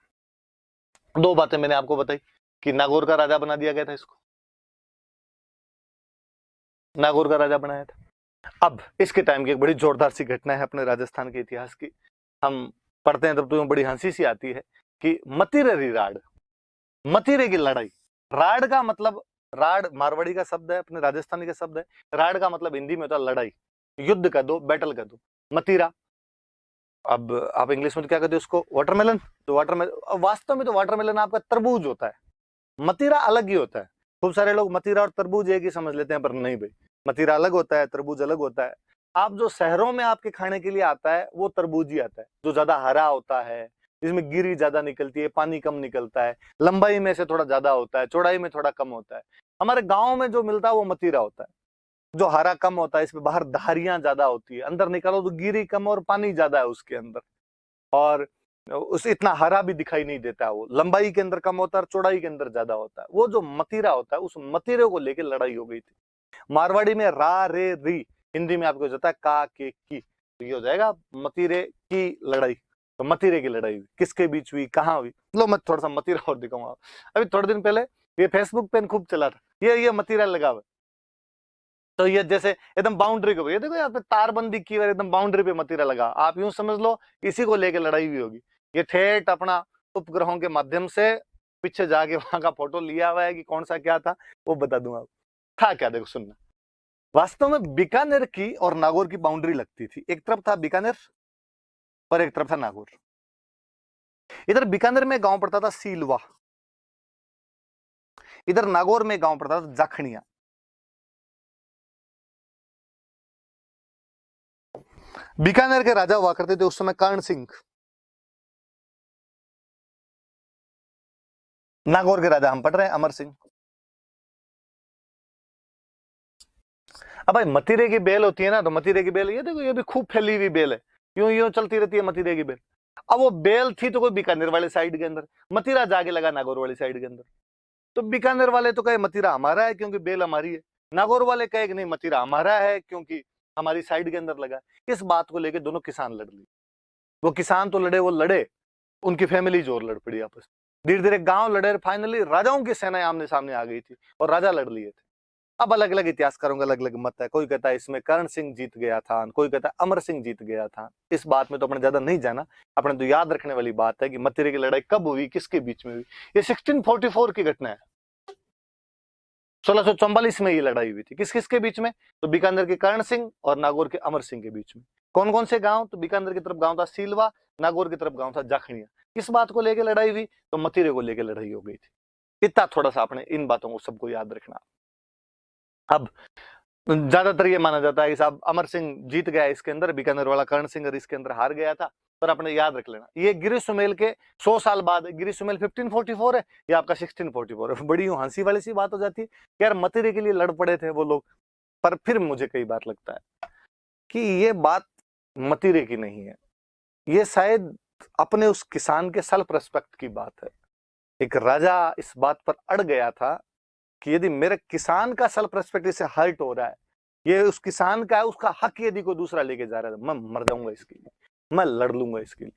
A: दो बातें मैंने आपको बताई कि नागौर का राजा बना दिया गया था इसको, नागौर का राजा बनाया था। अब इसके टाइम की एक बड़ी जोरदार सी घटना है अपने राजस्थान के इतिहास की, हम पढ़ते हैं तब तो बड़ी हंसी सी आती है कि मतिरे राड, मतिरे की लड़ाई। राड का मतलब, राड मारवाड़ी का शब्द है, अपने राजस्थानी का शब्द है। राड का मतलब हिंदी में होता है लड़ाई, युद्ध का दो, बैटल का दो, मतीरा। अब आप इंग्लिश में तो क्या कहते हो उसको? वाटरमेलन। तो वाटरमेलन, वास्तव में तो वाटरमेलन आपका तरबूज होता है, मतीरा अलग ही होता है। खूब सारे लोग मतीरा और तरबूज एक ही समझ लेते हैं, पर नहीं भाई, मतीरा अलग होता है, तरबूज अलग होता है। आप जो शहरों में आपके खाने के लिए आता है वो तरबूज ही आता है, जो ज्यादा हरा होता है, जिसमें गिरी ज्यादा निकलती है, पानी कम निकलता है, लंबाई में से थोड़ा ज्यादा होता है, चौड़ाई में थोड़ा कम होता है। हमारे गाँव में जो मिलता है वो मतीरा होता है, जो हरा कम होता है, इसमें बाहर धारियां ज्यादा होती है, अंदर निकालो तो गिरी कम और पानी ज्यादा है उसके अंदर, और उस इतना हरा भी दिखाई नहीं देता है। वो लंबाई के अंदर कम होता है और चौड़ाई के अंदर ज्यादा होता है। वो जो मतीरा होता है, उस मतीरे को लेकर लड़ाई हो गई थी। मारवाड़ी में रा रे री, हिंदी में आपको जाता है का के की, तो ये हो जाएगा मतीरे की लड़ाई। तो मतीरे की लड़ाई किसके बीच हुई, कहाँ हुई? लो मैं थोड़ा सा मतीरा और दिखाऊंगा। अभी थोड़े दिन पहले ये फेसबुक पे खूब चला था, ये मतीरा लगा हुआ। तो ये जैसे एकदम बाउंड्री को, ये देखो यहाँ पे तारबंदी की हुई, एकदम बाउंड्री पे मतीरा लगा, आप यूं समझ लो इसी को लेके लड़ाई हुई होगी। ये ठेठ अपना उपग्रहों के माध्यम से पीछे जाके वहां का फोटो लिया हुआ है कि कौन सा क्या था, वो बता दूंगा। था क्या, देखो सुनना। वास्तव में बीकानेर की और नागौर की बाउंड्री लगती थी, एक तरफ था बीकानेर और एक तरफ था नागौर। इधर बीकानेर में गांव पड़ता था सीलवा, इधर नागौर में गांव पड़ता था जाखनिया। बीकानेर के राजा हुआ करते थे उस समय कर्ण सिंह, नागौर के राजा हम पढ़ रहे हैं अमर सिंह। अब भाई मतीरे की बेल होती है ना, तो मतीरे की बेल, ये देखो ये भी खूब फैली हुई बेल है, यूं यूं चलती रहती है मतीरे की बेल। अब वो बेल थी तो कोई बीकानेर वाले साइड के अंदर, मतीरा जाके लगा नागौर वाली साइड के अंदर। तो बीकानेर वाले तो कहे मतीरा हमारा है क्योंकि बेल हमारी है, नागौर वाले कहे कि नहीं मतीरा हमारा है क्योंकि हमारी साइड के अंदर लगा। इस बात को लेकर दोनों किसान लड़ लिए। वो किसान तो लड़े, वो लड़े, उनकी फैमिली जोर लड़ पड़ी आपस। धीरे धीरे गांव लड़े, फाइनली राजाओं की सेनाएं आमने सामने आ गई थी और राजा लड़ लिए थे। अब अलग अलग इतिहासकारों का अलग अलग मत है, कोई कहता है इसमें कर्ण सिंह जीत गया था, कोई कहता है अमर सिंह जीत गया था। इस बात में तो अपने ज्यादा नहीं जाना, अपने तो याद रखने वाली बात है कि मतीरे की लड़ाई कब हुई, किसके बीच में हुई। ये 1644 की घटना है, 1644 में ये लड़ाई हुई थी। किस किस के बीच में? तो बीकानेर के कर्ण सिंह और नागौर के अमर सिंह के बीच में। कौन कौन से गांव? तो बीकानेर की तरफ गांव था सीलवा, नागौर की तरफ गांव था जाखड़िया। किस बात को लेकर लड़ाई हुई? तो मतीरे को लेकर लड़ाई हो गई थी। इतना थोड़ा सा आपने इन बातों को सबको याद रखना। अब ज्यादातर ये माना जाता है कि साहब अमर सिंह जीत गया इसके अंदर, बीकानेर वाला कर्ण सिंह और इसके अंदर हार गया था। पर आपने याद रख लेना, ये गिरी सुमेल के 100 साल बाद, गिरी सुमेल 1544 है, ये आपका 1644 है। बड़ी हंसी वाली सी बात हो जाती है कि यार मतीरे के लिए लड़ पड़े थे वो लोग। पर फिर मुझे कई बार लगता है कि ये बात मतीरे की नहीं है, ये शायद अपने उस किसान के सेल्फ रेस्पेक्ट की बात है। एक राजा इस बात पर अड़ गया था कि यदि मेरे किसान का सेल्फ रेस्पेक्ट इसे हर्ट हो रहा है, ये उस किसान का है, उसका हक यदि कोई दूसरा लेके जा रहा है, मैं मर जाऊंगा इसके लिए, मैं लड़ लूंगा इसके लिए।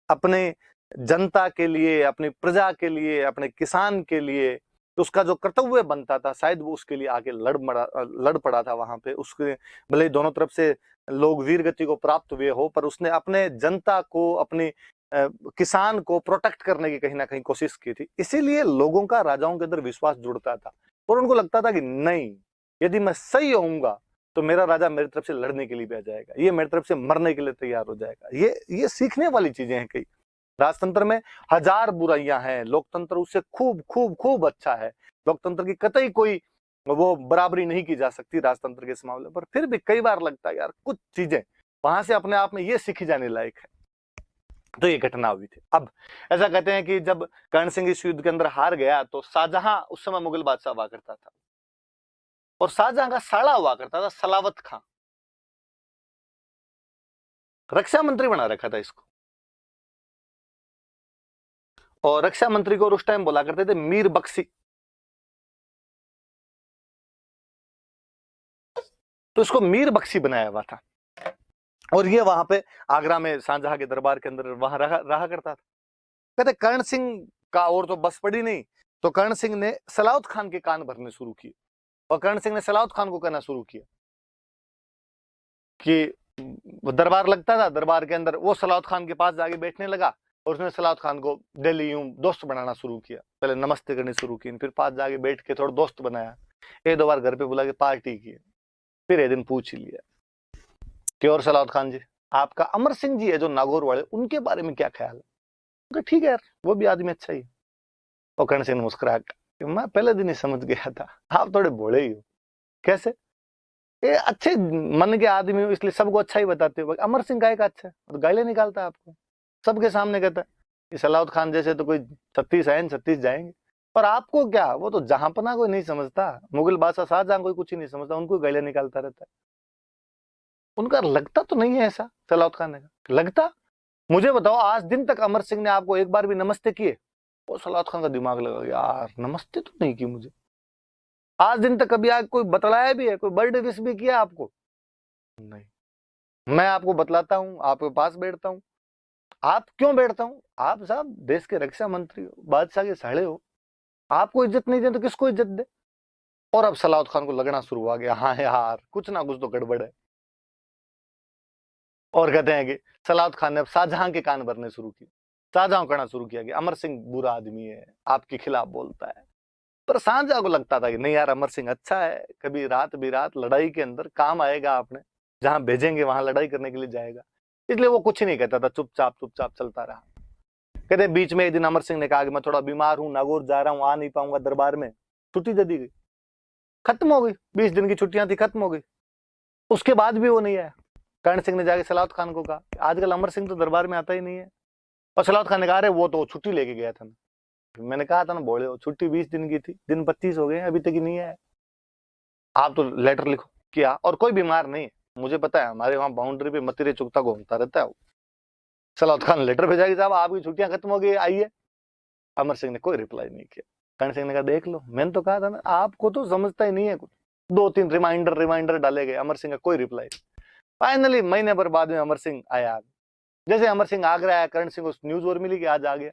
A: अपने जनता के लिए, अपनी प्रजा के लिए, अपने किसान के लिए उसका जो कर्तव्य बनता था, शायद वो उसके लिए आके लड़ पड़ा था वहां पे। उसके भले दोनों तरफ से लोग वीर गति को प्राप्त हुए हो, पर उसने अपने जनता को, अपने किसान को प्रोटेक्ट करने की कहीं ना कहीं कोशिश की थी। इसीलिए लोगों का राजाओं के अंदर विश्वास जुड़ता था और उनको लगता था कि नहीं, यदि मैं सही होऊंगा तो मेरा राजा मेरी तरफ से लड़ने के लिए भी आ जाएगा, ये मेरी तरफ से मरने के लिए तैयार हो जाएगा। ये सीखने वाली चीजें हैं। कई राजतंत्र में हजार बुराइयां हैं, लोकतंत्र उससे खूब खूब खूब अच्छा है। लोकतंत्र की कतई कोई वो बराबरी नहीं की जा सकती राजतंत्र के इस मामले पर। फिर भी कई बार लगता है यार कुछ चीजें वहां से अपने आप में ये सीखी जाने लायक है। तो ये घटना हुई थी। अब ऐसा कहते हैं कि जब कर्ण सिंह इस युद्ध के अंदर हार गया तो शाहजहां, उस समय मुगल बादशाह हुआ करता था, और शाहजहां का साला हुआ करता था सलावत खां, रक्षा मंत्री बना रखा था इसको। और रक्षा मंत्री को उस टाइम बोला करते थे मीर बख्शी। तो इसको मीर बख्शी बनाया हुआ था, और ये वहां पे आगरा में शाहजहां के दरबार के अंदर वहां रहा करता था। कहते कर्ण सिंह का और तो बस पड़ी नहीं, तो कर्ण सिंह ने सलाउत खान के कान भरने शुरू किए, और कर्ण सिंह ने सलाउत खान को कहना शुरू किया कि दरबार लगता था, दरबार के अंदर वो सलाउत खान के पास जाके बैठने लगा, और उसने सलाउत खान को डेली यूं दोस्त बनाना शुरू किया। पहले नमस्ते करनी शुरू की, फिर पास जाके बैठ के थोड़ा दोस्त बनाया, एक दो बार घर पे बुला के पार्टी की, फिर एक दिन पूछ लिया कि और सलाउत खान जी, आपका अमर सिंह जी है जो नागौर वाले, उनके बारे में क्या ख्याल है? ठीक है यार, वो भी आदमी अच्छा ही। और कर्ण सिंह ने मुस्कुराया, मैं पहले दिन ही समझ गया था आप थोड़े भोले ही हो। कैसे? ये अच्छे मन के आदमी हो इसलिए सबको अच्छा ही बताते हो। अमर सिंह गाय का अच्छा है, तो गायले निकालता है आपको सबके सामने, कहता है सलाउत खान जैसे तो कोई 36 आए 36 जाएंगे। पर आपको क्या, वो तो जहांपना कोई नहीं समझता, मुगल बादशाह शाहजहां कोई कुछ ही नहीं समझता, उनको गायले निकालता रहता है। उनका लगता तो नहीं है ऐसा सलाउत खान ने लगता। मुझे बताओ आज दिन तक अमर सिंह ने आपको एक बार भी नमस्ते किए? वो सलाउत खान का दिमाग लगा यार नमस्ते तो नहीं की मुझे आज दिन तक। कभी आज कोई बतलाया भी है, कोई बर्थडे विश भी किया आपको? नहीं। मैं आपको बतलाता हूं, आपके पास बैठता हूं। आप क्यों बैठता हूं? आप साहब देश के रक्षा मंत्री हो, बादशाह के साले हो, आपको इज्जत नहीं दे तो किसको इज्जत दे? और अब सलाउत खान को लगना शुरू हुआ गया हाँ यार कुछ ना कुछ तो गड़बड़ है। और कहते हैं कि सलाउत खान ने अब शाहजहां के कान भरने शुरू किए, शाहजहां कहना शुरू किया कि अमर सिंह बुरा आदमी है, आपके खिलाफ बोलता है। पर शाहजहां को लगता था कि नहीं यार अमर सिंह अच्छा है, कभी रात बिरात लड़ाई के अंदर काम आएगा, आपने जहां भेजेंगे वहां लड़ाई करने के लिए जाएगा। इसलिए वो कुछ नहीं कहता था, चुपचाप चुपचाप चलता रहा। कहते बीच में एक दिन अमर सिंह ने कहा कि मैं थोड़ा बीमार हूं, नागौर जा रहा हूं, आ नहीं पाऊंगा दरबार में, छुट्टी दे दी गई, खत्म हो गई। 20 दिन की छुट्टियां थी, खत्म हो गई। उसके बाद भी वो नहीं आया। कर्ण सिंह ने जाके सलाउत खान को कहा आजकल अमर सिंह तो दरबार में आता ही नहीं है। और सलाउत खान ने कहा अरे वो तो छुट्टी लेके गया था। मैंने कहा था ना बोले हो, छुट्टी 20 दिन की थी, दिन 25 हो गए अभी तक ही नहीं आया। आप तो लेटर लिखो किया, और कोई बीमार नहीं है, मुझे पता है हमारे वहां बाउंड्री पे मतीरे चुगता घूमता रहता है वो। सलाउत खान लेटर भेजा कि साहब आपकी छुट्टियां खत्म हो गई, आइए। अमर सिंह ने कोई रिप्लाई नहीं किया। कर्ण सिंह ने कहा देख लो, मैंने तो कहा था ना आपको तो समझता ही नहीं है कुछ। 2-3 रिमाइंडर डाले गए, अमर सिंह का कोई रिप्लाई। फाइनली महीने भर बाद में अमर सिंह आया। जैसे अमर सिंह आगरा आया, कर्ण सिंह को न्यूज और मिली कि आज आ गया।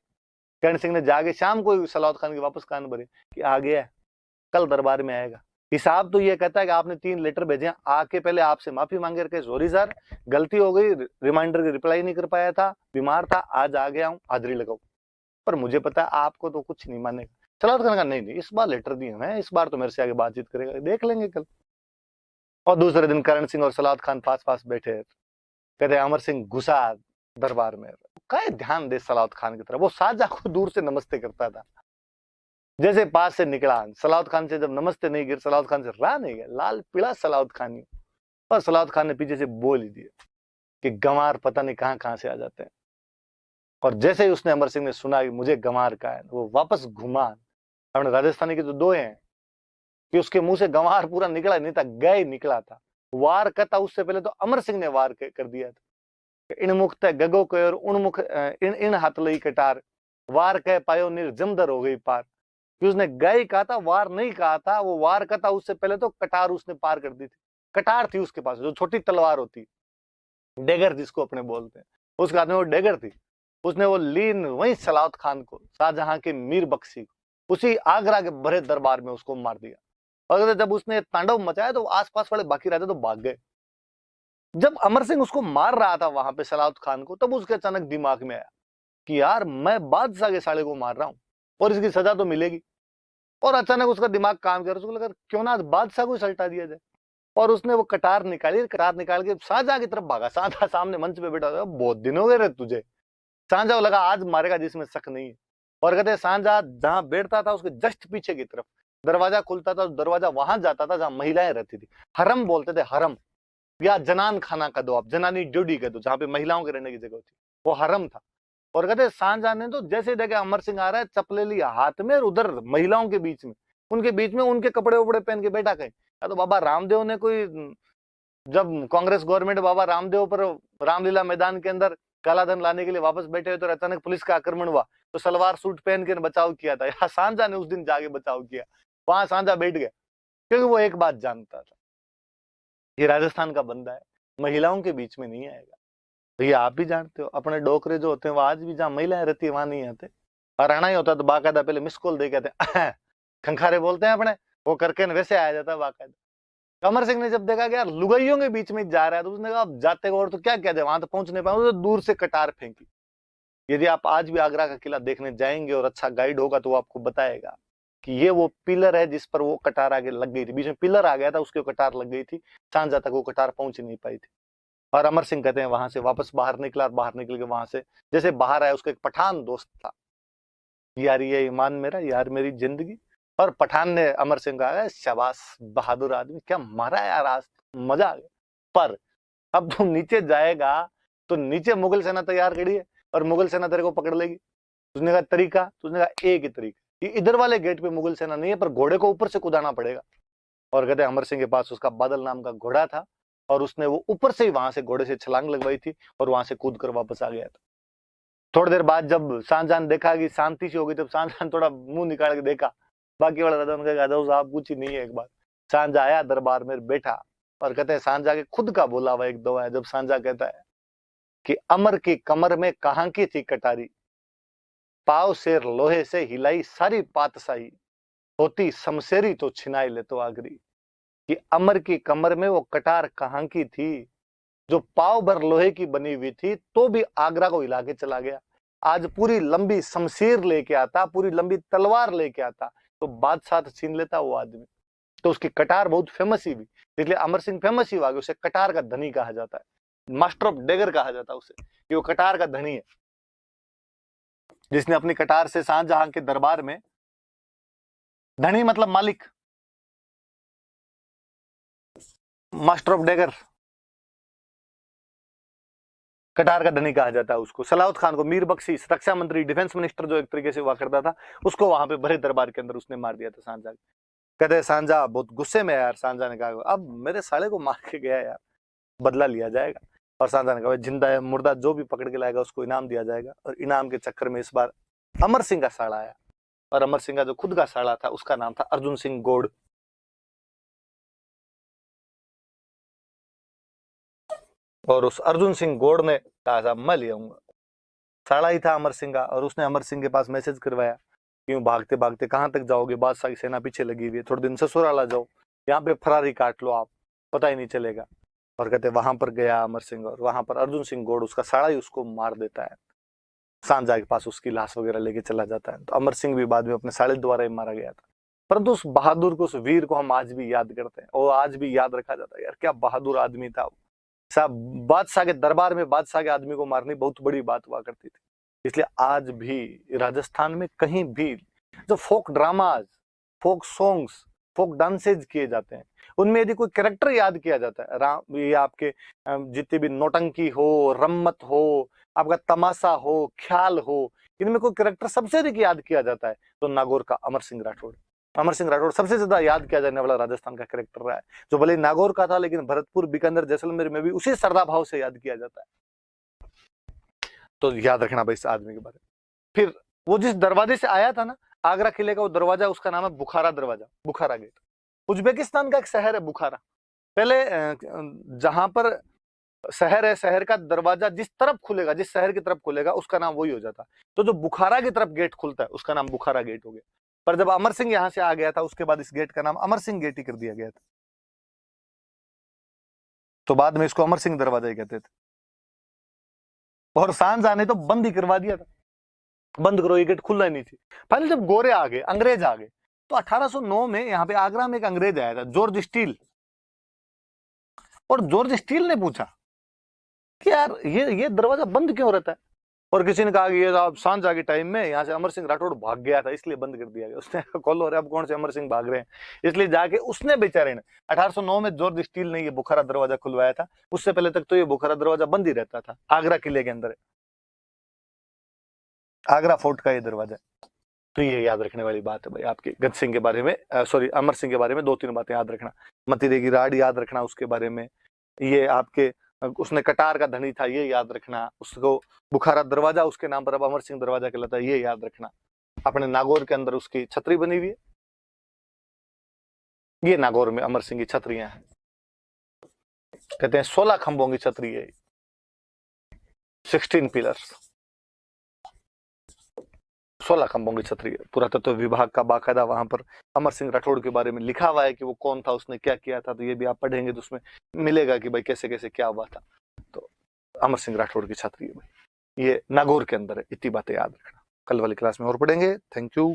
A: कर्ण सिंह ने जाके शाम को सलाउत खान के वापस कान भरे कि आ गया, कल दरबार में आएगा। हिसाब तो ये कहता है कि आपने 3 लेटर भेजे, आके पहले आपसे माफी मांगे रखे, सॉरी सर गलती हो गई, रिमाइंडर की रिप्लाई नहीं कर पाया था, बीमार था, आज आ गया हूँ, हाजिरी लगाओ। पर मुझे पता है आपको तो कुछ नहीं मानेगा। सलाउद्दीन खान का नहीं नहीं, इस बार लेटर दिए हैं, इस बार तो मेरे से आगे बातचीत करेगा, देख लेंगे कल। और दूसरे दिन करण सिंह और सलाउद्दीन खान पास पास बैठे, कहते अमर सिंह घुसा दरबार में। क्या ध्यान दे सलाउद्दीन खान की तरफ, वो शाहजहां को दूर से नमस्ते करता था। जैसे पास से निकला, सलाउद्दीन खान से जब नमस्ते नहीं गिर, सलाउद्दीन खान से रहा नहीं गया, लाल पीला सलाउद्दीन खान। और सलाउद्दीन खान ने पीछे से बोल ही दिया कि गंवार पता नहीं कहां कहां से आ जाते हैं। और जैसे ही उसने अमर सिंह ने सुना कि मुझे गंवार का है, वो वापस घुमा। अपने राजस्थानी के तो दो हैं कि उसके मुंह से गंवार पूरा निकला नहीं था, गए निकला था। वार करता उससे पहले तो अमर सिंह ने वार कर दिया था। इन मुक्त गगो के और उन्मुख इन इन हाथ लई कटार, वार कह पायो निर्जमदर हो गई पार। कि उसने गए कहा था, वार नहीं कहा था। वो वार करता उससे पहले तो कटार उसने पार कर दी थी। कटार थी उसके पास, जो छोटी तलवार होती, डेगर जिसको अपने बोलते हैं, उसके हाथ में वो डेगर थी। उसने वो लीन वही सलाउद्दीन खान को, शाहजहां के मीर बख्शी को, उसी आगरा के भरे दरबार में उसको मार दिया। और जब उसने तांडव मचाया तो आसपास वाले बाकी राजा तो भाग गए। जब अमर सिंह उसको मार रहा था वहां पे सलाउद्दीन खान को, तब उसके अचानक दिमाग में आया कि यार मैं बादशाह के साले को मार रहा हूं और इसकी सजा तो मिलेगी। और अचानक उसका दिमाग काम कर, उसको लगा क्यों ना बादशाह को सल्टा दिया जाए। और उसने वो कटार निकाली, कटार निकाल के शाहजहां की तरफ भागा। शाहजहां सामने मंच पे बैठा था, बहुत दिन हो गए रे तुझे। शाहजहां लगा आज मारेगा जिसमें शक नहीं है। और कहते शाहजहां जहां बैठता था उसके जस्ट पीछे की तरफ दरवाजा खुलता था, दरवाजा वहां जाता था जहां महिलाएं रहती थी। हरम बोलते थे, हरम, या जनान खाना का दो आप, जनानी ड्यूटी का दो, जहां पे महिलाओं के रहने की जगह होती, वो हरम था। और कहते शाहजहां ने तो जैसे देखा अमर सिंह आ रहा है, चपले लिया हाथ में, और उधर महिलाओं के बीच में, उनके बीच में उनके कपड़े उपड़े पहन के बैठा कहीं। तो बाबा रामदेव ने कोई, जब कांग्रेस गवर्नमेंट बाबा रामदेव पर रामलीला मैदान के अंदर काला धन लाने के लिए वापस बैठे हुए, तो अचानक पुलिस का आक्रमण हुआ, तो सलवार सूट पहन के बचाव किया था। यहाँ शाहजहां ने उस दिन जाके बचाव किया, वहां शाहजहां बैठ गया, क्योंकि वो एक बात जानता था, ये राजस्थान का बंदा है, महिलाओं के बीच में नहीं आएगा। तो ये आप भी जानते हो, अपने डोकरे जो होते हैं वो आज भी जहां महिलाएं रहती है वहां नहीं आते। हरियाणा ही होता तो बाकायदा पहले मिस कॉल दे कहते खंखारे बोलते हैं अपने, वो करके वैसे आया जाता है बाकायदा। अमर सिंह ने जब देखा कि यार लुगाइयों के बीच में जा रहा है, तो उसने कहा अब जाते और तो क्या कहते दे, वहां तो पहुंच नहीं पाए, तो दूर से कटार फेंकी। यदि आप आज भी आगरा का किला देखने जाएंगे और अच्छा गाइड होगा तो वो आपको बताएगा कि ये वो पिलर है जिस पर वो कटार आगे लग गई थी। बीच में पिलर आ गया था, उसके कटार लग गई थी, सांझा तक वो कटार पहुंच नहीं पाई थी। और अमर सिंह कहते हैं वहां से वापस बाहर निकला, और बाहर निकल के वहां से जैसे बाहर आया, उसका एक पठान दोस्त था, यार ये ईमान मेरा, यार मेरी जिंदगी। और पठान ने अमर सिंह कहा शाबाश बहादुर आदमी, क्या मारा यार आज, मजा आ गया। पर अब तुम नीचे जाएगा तो नीचे मुगल सेना तैयार खड़ी है और मुगल सेना तेरे को पकड़ लेगी। उसने कहा तरीका, तो उसने कहा एक ही तरीका, ये इधर वाले गेट पे मुगल सेना नहीं है, पर घोड़े को ऊपर से कुदाना पड़ेगा। और कहते अमर सिंह के पास उसका बादल नाम का घोड़ा था, और उसने वो ऊपर से ही वहां से घोड़े से छलांग लगवाई थी और वहां से कूद कर वापस आ गया था। थोड़ी देर बाद जब शाहजहां ने देखा कि शांति सी हो गई, तब शाहजहां थोड़ा मुंह निकाल के देखा, बाकी वाला राजा उनका यादव साहब कुछ ही नहीं है। एक बार शाहजहां आया दरबार में बैठा, और कहते हैं शाहजहां के खुद का बोला हुआ एक दो है, जब शाहजहां कहता है कि अमर की कमर में कहां की थी कटारी, पाव शेर लोहे से हिलाई सारी पातशाही, होती शमशेरी तो छिनाई ले तो आगरी। कि अमर की कमर में वो कटार कहां की थी, जो पाव भर लोहे की बनी हुई थी, तो भी आगरा को हिला के चला गया। आज पूरी लंबी शमशीर लेके आता, पूरी लंबी तलवार लेके आता, तो बादशाह छीन लेता वो आदमी। तो उसकी कटार बहुत फेमस ही हुई, इसलिए अमर सिंह फेमस ही हुआ कि उसे कटार का धनी कहा जाता है, मास्टर ऑफ डेगर कहा जाता है उसे, कि वो कटार का धनी है, जिसने अपनी कटार से शाहजहां के दरबार में, धनी मतलब मालिक, मास्टर ऑफ डेगर, कटार का धनी कहा जाता है उसको। सलाउद्दीन खान को मीर बख्शी, रक्षा मंत्री, डिफेंस मिनिस्टर जो एक तरीके से हुआ करता था, उसको वहां पे भरे दरबार के अंदर उसने मार दिया था शाहजहां। कहते हैं शाहजहां बहुत गुस्से में यार, शाहजहां ने कहा अब मेरे साले को मार के गया यार, बदला लिया जाएगा। और शाहजहां ने कहा जिंदा है मुर्दा जो भी पकड़ के लाएगा उसको इनाम दिया जाएगा। और इनाम के चक्कर में इस बार अमर सिंह का साड़ा आया, और अमर सिंह का जो खुद का साड़ा था उसका नाम था अर्जुन सिंह गौड़। और उस अर्जुन सिंह गौड़ ने कहा साहब मैं ले आऊंगा, साड़ा ही था अमर सिंह का। और उसने अमर सिंह के पास मैसेज करवाया, क्यों भागते भागते कहां तक जाओगे, बादशाह की सेना पीछे लगी हुई है, थोड़े दिन ससुराल आ जाओ, यहाँ पे फरारी काट लो आप, पता ही नहीं चलेगा। और कहते वहां पर गया अमर सिंह, और वहां पर अर्जुन सिंह गौड़ उसका साड़ा ही उसको मार देता है। सांझा के पास उसकी लाश वगैरह लेके चला जाता है। तो अमर सिंह भी बाद में अपने साले द्वारा ही मारा गया था। परंतु उस बहादुर को, उस वीर को हम आज भी याद करते हैं और आज भी याद रखा जाता है। यार क्या बहादुर आदमी था वो। साहब बादशाह के दरबार में बादशाह के आदमी को मारनी बहुत बड़ी बात हुआ करती थी। इसलिए आज भी राजस्थान में कहीं भी जो फोक ड्रामाज, फोक सॉन्ग्स, फोक डांसेज किए जाते हैं, उनमें यदि कोई कैरेक्टर याद किया जाता है, राम ये आपके जितने भी नौटंकी हो, रम्मत हो, आपका तमाशा हो, ख्याल हो, इनमें कोई कैरेक्टर सबसे अधिक याद किया जाता है तो नागौर का अमर सिंह राठौड़। अमर सिंह राठौड़ सबसे ज्यादा याद किया जाने वाला राजस्थान का कैरेक्टर रहा है, जो भले नागौर का था लेकिन भरतपुर, बीकानेर, जैसलमेर में भी उसी श्रद्धा भाव से याद किया जाता है। तो याद रखना भाई इस आदमी के बारे में। फिर वो जिस दरवाजे से आया था ना, आगरा किले का वो दरवाजा, उसका नाम है बुखारा दरवाजा, बुखारा गेट। उज्बेकिस्तान का एक शहर है बुखारा। पहले जहां पर शहर है, शहर का दरवाजा जिस तरफ खुलेगा, जिस शहर की तरफ खुलेगा, उसका नाम वही हो जाता। तो जो बुखारा की तरफ गेट खुलता है उसका नाम बुखारा गेट हो गया। पर जब अमर सिंह यहां से आ गया था, उसके बाद इस गेट का नाम अमर सिंह गेट ही कर दिया गया था। तो बाद में इसको अमर सिंह दरवाजा ही कहते थे। और सांझा ने तो बंद ही करवा दिया था, बंद करो, ये गेट खुलना ही नहीं थी। फाइनली जब गोरे आ गए, अंग्रेज आ गए, तो 1809 में यहाँ पे आगरा में एक अंग्रेज आया था, जॉर्ज स्टील। और जॉर्ज स्टील ने पूछा कि यार ये दरवाजा बंद क्यों रहता है। और किसी ने कहा कि ये सांझा के टाइम में यहाँ से अमर सिंह राठौड़ भाग गया था, इसलिए बंद कर दिया गया। उसने खोलो, अरे अब कौन से अमर सिंह भाग रहे हैं। इसलिए जाके उसने बेचारे ने 1809 में जॉर्ज स्टील ने ये बुखारा दरवाजा खुलवाया था। उससे पहले तक तो ये बुखारा दरवाजा बंद ही रहता था। आगरा किले के अंदर, आगरा फोर्ट का ये दरवाजा। तो ये याद रखने वाली बात है भाई आपकी गज सिंह के बारे में, सॉरी अमर सिंह के बारे में 2-3 बातें याद रखना। मतीरे की राड याद रखना उसके बारे में, ये आपके उसने कटार का धनी था ये याद रखना, उसको बुखारा दरवाजा उसके नाम पर अब अमर सिंह दरवाजा कहलाता है ये याद रखना। अपने नागौर के अंदर उसकी छतरी बनी हुई है, ये नागौर में अमर सिंह की छतरियां हैं। कहते हैं 16 खंभों की छतरी है, 16 पिलर्स, 16 खंभों की छतरी है। पुरातत्व विभाग का बाकायदा वहां पर अमर सिंह राठौड़ के बारे में लिखा हुआ है कि वो कौन था, उसने क्या किया था। तो ये भी आप पढ़ेंगे तो उसमें मिलेगा कि भाई कैसे कैसे क्या हुआ था। तो अमर सिंह राठौड़ की छतरी है भाई, ये नागौर के अंदर है। इतनी बातें याद रखना, कल वाली क्लास में और पढ़ेंगे। Thank you.